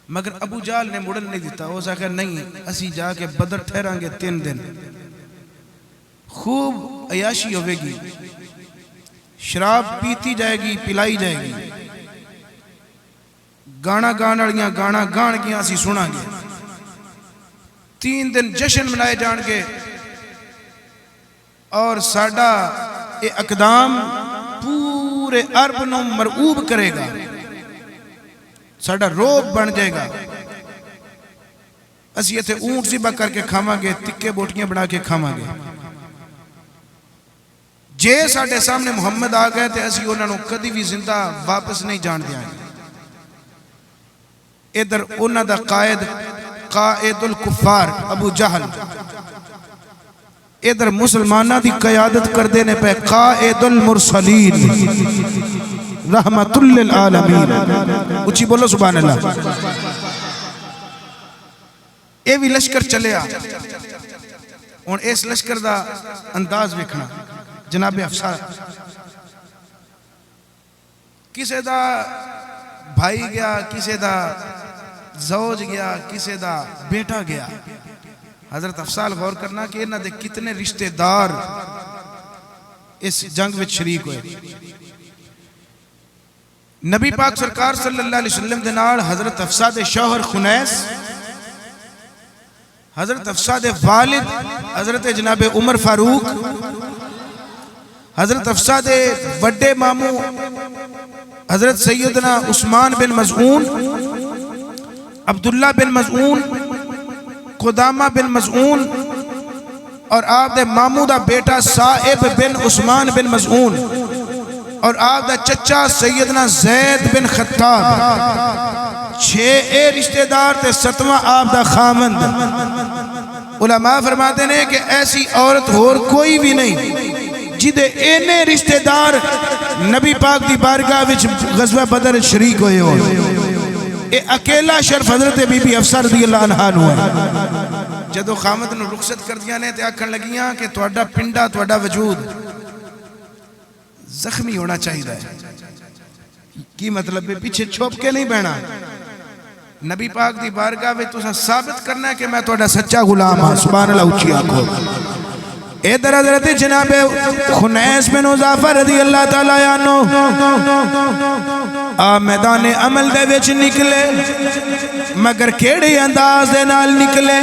مگر ابو جال نے مڑن نہیں دیتا۔ وہ ساکھا نہیں، اسی جا کے بدر ٹھہران گے 3 دن، خوب عیاشی ہوئے گی، شراب پیتی جائے گی، پلائی جائے گی، گانا گانڑیاں گانا گان گیا اسی سنا گے، 3 دن جشن منائے جان گے، اور ساڑھا اے اقدام پورے عرب نو مرعوب کرے گا، ساڑھا روب بن جائے گا۔ اسی ایتھے اونٹ ذبح کر کے کھاواں گے، تکے بوٹیاں بنا کے کھاواں گے، جے ساڑھے سامنے محمد آ گئے تھے اسی انہوں نے کدی بھی زندہ واپس نہیں جان دیا گے۔ ادھر انہاں دا قائد الکفار ابو جہل، ادھر مسلمانہ دی قیادت کر دینے پہ قائد المرسلین رحمت للعالمین، اچھی بولو سبحان اللہ۔ اے بھی لشکر چلے آ اور اس لشکر دا انداز وکھنا جناب افسر، کسے دا بھائی گیا، کسے دا زوج گیا، کسے دا بیٹا گیا۔ حضرت افسال غور کرنا کہ انہاں دے کتنے رشتہ دار اس جنگ وچ شریک ہوئے۔ نبی پاک سرکار صلی اللہ علیہ وسلم دے نال حضرت افسا دے شوہر خنیس، حضرت افسا دے والد حضرت جناب عمر فاروق، حضرت افسا دے وڈے ماموں حضرت سیدنا عثمان بن مظعون، عبداللہ بن مظعون، قدامہ بن مظعون، اور آپ دے ماموں دا بیٹا صائب بن عثمان بن مظعون، اور آپ دا چچا سیدنا زید بن خطاب، 6 رشتہ دار تے 7واں آپ دا خامند۔ علماء فرماتے ہیں کہ ایسی عورت اور کوئی بھی نہیں جدے اینے رشتہ دار نبی پاک دی بارگاہ وچ غزوہ بدر شریک ہوئے ہو۔ اے اکیلا شرف حضرت بی بی حفصہ رضی اللہ عنہ ہوا۔ جدو خامد نے رخصت کر دیا نے تے آکھن لگیاں کہ تہاڈا پنڈا تہاڈا وجود زخمی ہونا چاہیے ہے۔ کی مطلب ہے؟ پیچھے چھوپ کے نہیں بہنا، نبی پاک دی بارگاہ میں تسا ثابت کرنا ہے کہ میں تہاڈا سچا غلام ہاں۔ سبحان اللہ اچھی آنکھو۔ ادھر حضرت جناب خنیس بن حذافہ رضی اللہ تعالیٰ عنہ میدان عمل دے وچ نکلے، مگر کیڑے انداز دے نال نکلے؟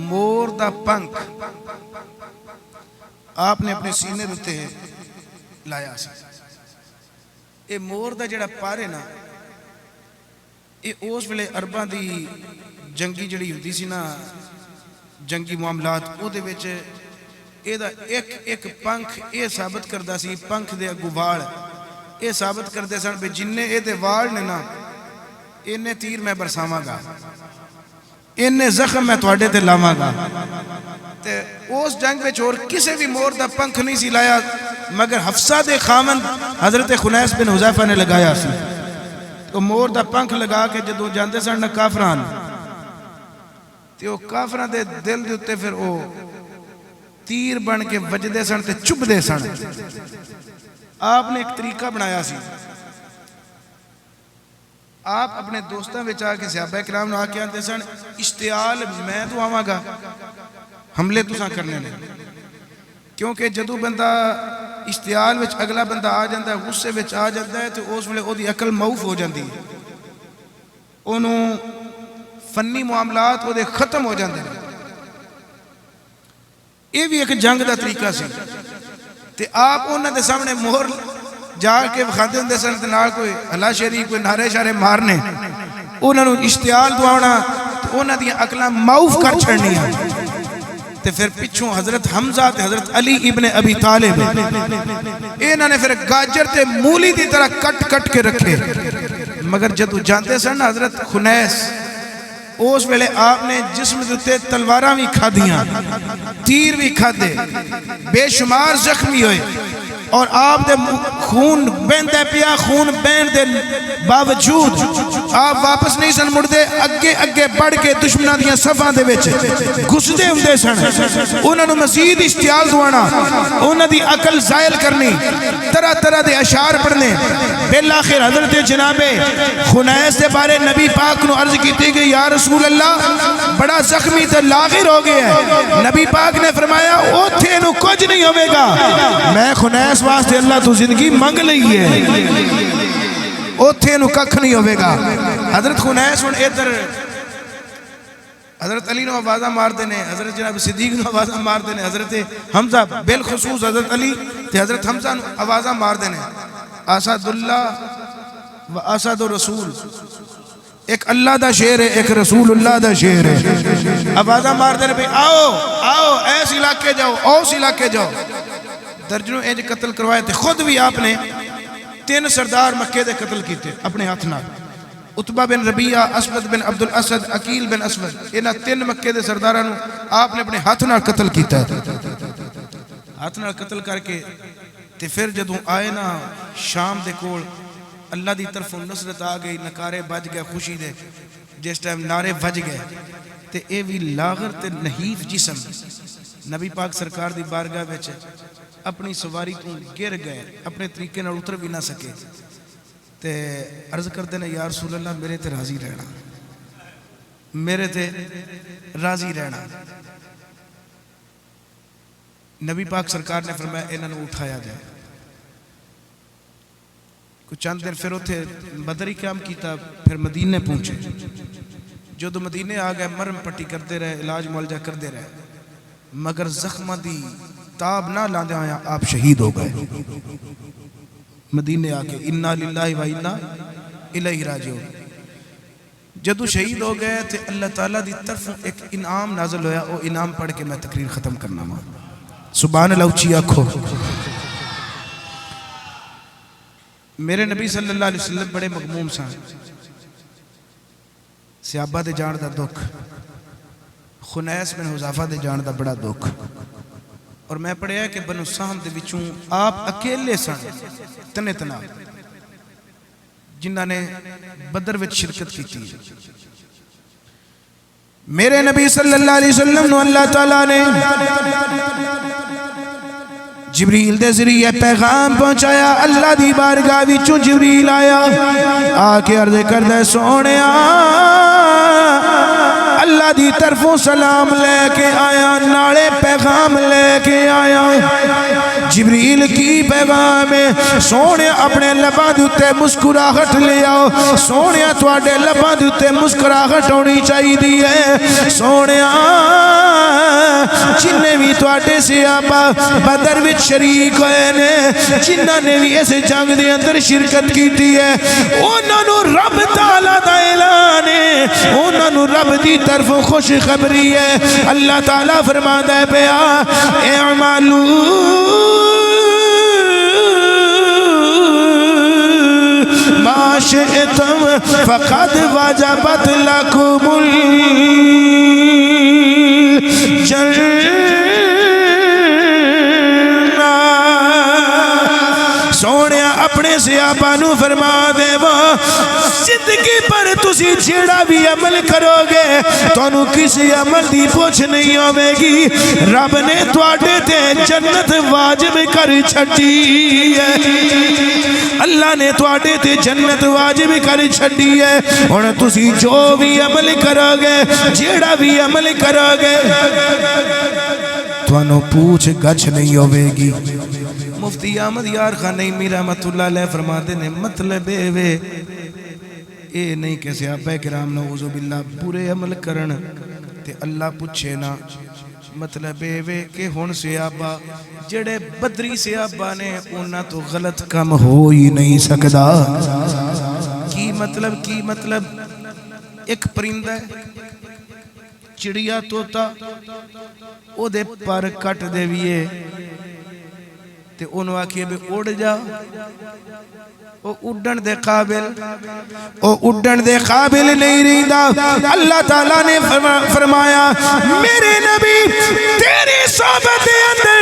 مور دا پنکھ آپ نے اپنے سینے رتے لایا سی۔ اے مور دا جڑا پارے نا، اے اس ویلے عرباں دی جنگی جڑی ہوندی سی نا، جنگی معاملات، او دے وچ اے دا ایک پنکھ اے ثابت کردہ سی، پنکھ دے اگو وال اے ثابت کردے سن بے جننے اے دے وال نے نا، انہیں تیر میں برساواں گا، انہیں زخم میں تواڈے تے لاواں گا۔ تے اس جنگ میں اور کسے بھی مور دا پنکھ نہیں سی لایا، مگر حفصہ دے خامن حضرت خنیس بن حذافہ نے لگایا سی۔ تو مور دا پنکھ لگا کے جدو جاندے سن نا کافران، تے وہ کافران دے دل دے اتے پھر وہ تیر بن کے وجدے سن تے چپ دے سن۔ آپ نے ایک طریقہ بنایا سی، آپ اپنے دوستاں وچ آ کے صحابہ کرام نے آ کے آندے سن اشتعال میں تو آواں گا حملے تساں کرنے نے، کیونکہ جدو بندہ اشتعال وچ اگلا بندہ آ جاندہ ہے، غصے وچ آ جاندہ ہے، تو اس ویلے او دی عقل موف ہو جاندی ہے، انہوں فنی معاملات وہ دے ختم ہو جاندے ہیں۔ یہ بھی ایک جنگ دا طریقہ سی، تے آپ انہاں دے سامنے مہر جا کے وکھاندے ہوندے سن تے نال کوئی اللہ شریف کوئی نعرے شارے مارنے، انہاں نوں اشتعال دوانا تے انہاں دیاں عقلاں معاف کر چھڑنیاں، تے پھر پچھوں حضرت حمزہ تے حضرت علی ابن ابی طالب انہاں نے پھر گاجر تے مولی دی طرح کٹ کٹ کے رکھے، مگر جدو جانتے سن حضرت خنیس، اس ویلے آپ نے جسم دیتے تلواراں بھی کھا دیاں، تیر بھی کھا دے، بے شمار زخمی ہوئے، اور آپ دے خون بین دے پیا، خون بین دے باوجود آپ واپس نہیں سن مڑ دے، اگے اگے بڑھ کے دشمنہ دیاں صفحہ دے وچ گھسدے ہم دے سن، انہوں نے مزید اشتعال دوانا، انہوں دی عقل زائل کرنی، طرح طرح دے اشعار پڑھنے۔ بالآخر حضرت جناب خنیس دے بارے نبی پاک نو عرض کیتی کہ یا رسول اللہ بڑا زخمی تے لاغر ہو گیا ہے، نبی پاک نے فرمایا اوتھے نو کچھ نہیں ہوئے گا، میں خنیس واسطے اللہ تو زندگی منگ لئی ہے، اوتھے نو ککھ نہیں ہوئے گا۔ حضرت خنیس ان ادھر حضرت علی نو آوازہ مار دینے، حضرت جناب صدیق نو آوازہ مار دینے، حضرت حمزہ بالخصوص حضرت علی تے حضرت حمزہ نو آوازہ مار دینے، اسد اللہ و اسد رسول، ایک اللہ دا شیر ہے، ایک رسول اللہ دا شیر ہے، آوازہ مار دینے پہ آؤ آؤ ایس علاقے جاؤ، اوس علاقے جاؤ، درجنوں انج قتل کروائے تھے، خود بھی آپ نے تین سردار مکے دے قتل کیتے اپنے ہاتھ نال، عتبہ بن ربیعہ، اسود بن عبد الاسد، عقیل بن اسود، انہاں تین مکے دے سرداراں نوں آپ نے اپنے ہاتھ نال قتل کیتا ہے۔ ہاتھ نال قتل کر کے تے پھر جدوں آئے نا شام دے کول، اللہ دی طرفوں نصرت آ گئی، نکارے بج گئے خوشی دے، جس ٹائم نعرے بج گئے تے اے وی لاغر تے نحیف جسم نبی پاک سرکار دی بارگاہ وچ اپنی سواری تو گر گئے، اپنے طریقے نال اتر بھی نہ سکے تے عرض کرتے ہیں یا رسول اللہ میرے تے راضی رہنا، میرے تے راضی رہنا۔ نبی پاک سرکار نے فرمایا انہاں نوں اٹھایا جائے۔ کچھ چند دن پھر اتھے بدری قیام کیتا، پھر مدینے پہنچے۔ جو دو مدینے آ گئے مرم پٹی کرتے رہے، علاج معالجہ کرتے رہے، مگر زخمہ دی تاب نہ لاندے آیا آپ شہید ہو گئے۔ مدینے آ کے انا للہ و انا الیہ راجعون۔ جدو شہید ہو گئے تھے اللہ تعالیٰ دی طرف ایک انعام نازل ہویا، وہ انعام پڑھ کے میں تقریر ختم کرنا ماں۔ سبحان اللہ اچھی آنکھو۔ میرے نبی صلی اللہ علیہ وسلم بڑے مغموم سان، صحابہ دے جان دا دکھ، خنیس بن حذافہ دے جان دا بڑا دکھ، اور میں پڑھیا کہ بنو سہم دے وچوں آپ اکیلے سن تنے تنا جنہاں نے بدر وچ شرکت کی تھی۔ میرے نبی صلی اللہ علیہ وسلم نو اللہ تعالیٰ نے جبریل دے ذریعے پیغام پہنچایا، اللہ دی بارگاہ وچوں جبریل آیا، آ کے عرض کردے سونیا اللہ دی طرفوں سلام لے کے آیا، نالے پیغام لے کے آیا۔ جبریل کی پیغام ہے، سونے اپنے لباں دوتے مسکراہٹ لے آؤ، سونے تواڈے لباں دوتے مسکراہٹ ہونی چاہی دی ہے۔ سونے جنہیں بھی تواڈے صحابہ بدر وچ شریک ہوئے نے، جنہاں نے بھی اس جنگ دے اندر شرکت کیتی ہے، انہاں نوں رب تعالیٰ دا اعلان ہے، انہاں نوں رب دی طرف خوش خبری ہے۔ اللہ تعالیٰ فرماتا ہے پیا اعملوا ما شئتم فقد وجبت لكم سونیا اپنے صحابہ نو فرما دے وہ زندگی پر تسی جیڑا بھی عمل کرو گے تانوں کسی عمل دی پوچھ نہیں ہوے گی، رب نے تواڈے تے جنت واجب کر چھڈی ہے، اللہ نے تواڈے تے جنت واجب کر چھڈی ہے۔ ہن تسی جو بھی عمل کرو گے، جیڑا بھی عمل کرو گے، تانوں پوچھ گچھ نہیں ہوے گی۔ مفتی احمد یار خان نعیمی رحمت اللہ علیہ فرماتے نے مطلب اے نہیں کہ صحابہ کرام نعوذ باللہ برے عمل کرن تے اللہ پوچھے نا، مطلب اے کہ ہن صحابہ جڑے بدری صحابہ نے انہاں تو غلط کم ہو ہی نہیں سکدا۔ کی مطلب ایک پرندہ ہے، چڑیا توتا او دے پر کٹ دے ویے تے انہوں آکھئے بھی اڑ جا، او اڑن دے قابل نہیں رہندا۔ اللہ تعالیٰ نے فرمایا میرے نبی تیری صحبت اندر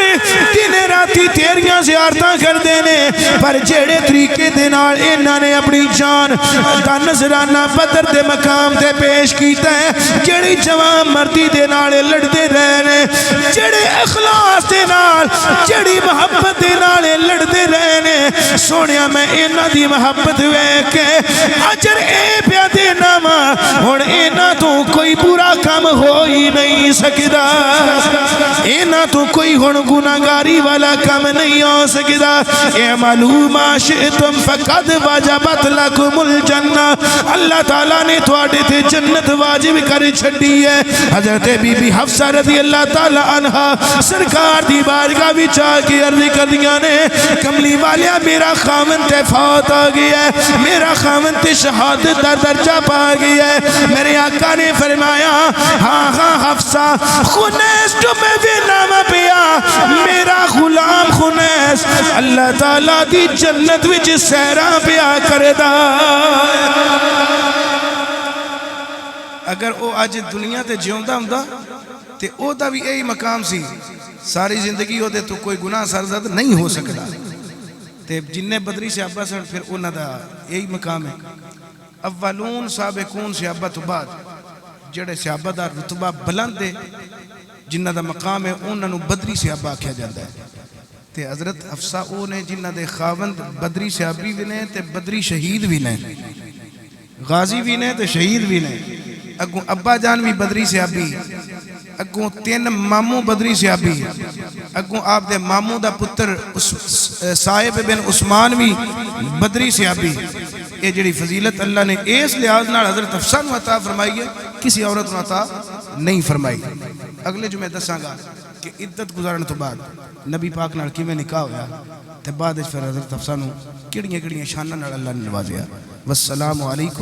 دن راتی تیریاں زیارتاں کر دینے، پر جیڑے طریقے دے نال انہاں نے اپنی جان دا نذرانہ بدر دے مقام تے پیش کیتا ہے، جیڑی جوان مردی دے نال لڑدے رہنے، جیڑے اخلاص دے نال، جیڑی محبت دے نال لڑدے رہنے، سونیا میں انہاں دی محبت وے کے اجر اے پیا دینا ماں، ہن انہاں تو کوئی برا کام ہو ہی نہیں سکدا، انہاں تو کوئی ہن گناہگاری والا کام نہیں ہو سکدا۔ اعملوا ما شئتم فقد وجبت لكم الجنہ، اللہ تعالیٰ نے تواڈے تے جنت واجب کر چھڈی ہے۔ حضرت بی بی حفصہ رضی اللہ تعالیٰ عنہا سرکار دی بارگاہ وچ آ کے عرض کردیاں نے کملی والیا میرا خاوند تے فوت ہو گیا ہے، میرا خاوند تے شہادت دا درجہ پا گیا ہے۔ میرے آقا نے فرمایا ہاں حفصہ خنیس جو میں بھی نام پیا، میرا غلام خنیس اللہ تعالیٰ دی جنت وچ سیراں پیا کردا اگر او آج دنیا تے جیوندا ہوندا تے او دا بھی یہی مقام سی ساری زندگی او دے تو کوئی گناہ سرزد نہیں ہو سکتا تے جننے بدری صحابہ سن پھر انہاں دا یہی مقام ہے اولون سابقون صحابہ تو بعد جڑے صحابہ دا رتبہ بلند ہے جنہ دا مقام ہے انہاں نو بدری صحابہ آکھیا جاتا ہے تے حضرت حفصہ او نے جنہ دے خاوند بدری صحابی بھی نے تے بدری شہید بھی نے غازی بھی نے تے شہید بھی نے اگوں ابا جان بھی بدری صحابی اگوں 3 ماموں بدری صحابی اگوں آپ دے ماموں دا پتر صاحب بن عثمان بھی بدری صحابی یہ جڑی فضیلت اللہ نے اس لحاظ نال حضرت حفصہ نو عطا فرمائی ہے کسی عورت نو عطا نہیں فرمائی اگلے جمعے دساں گا کہ عدت گزارن تو بعد نبی پاک نال کیویں نکاح ہویا تے بعد وچ پھر حضرت حفصہ نو کیڑیاں کیڑیاں شاناں نال اللہ نے نوازیا والسلام علیکم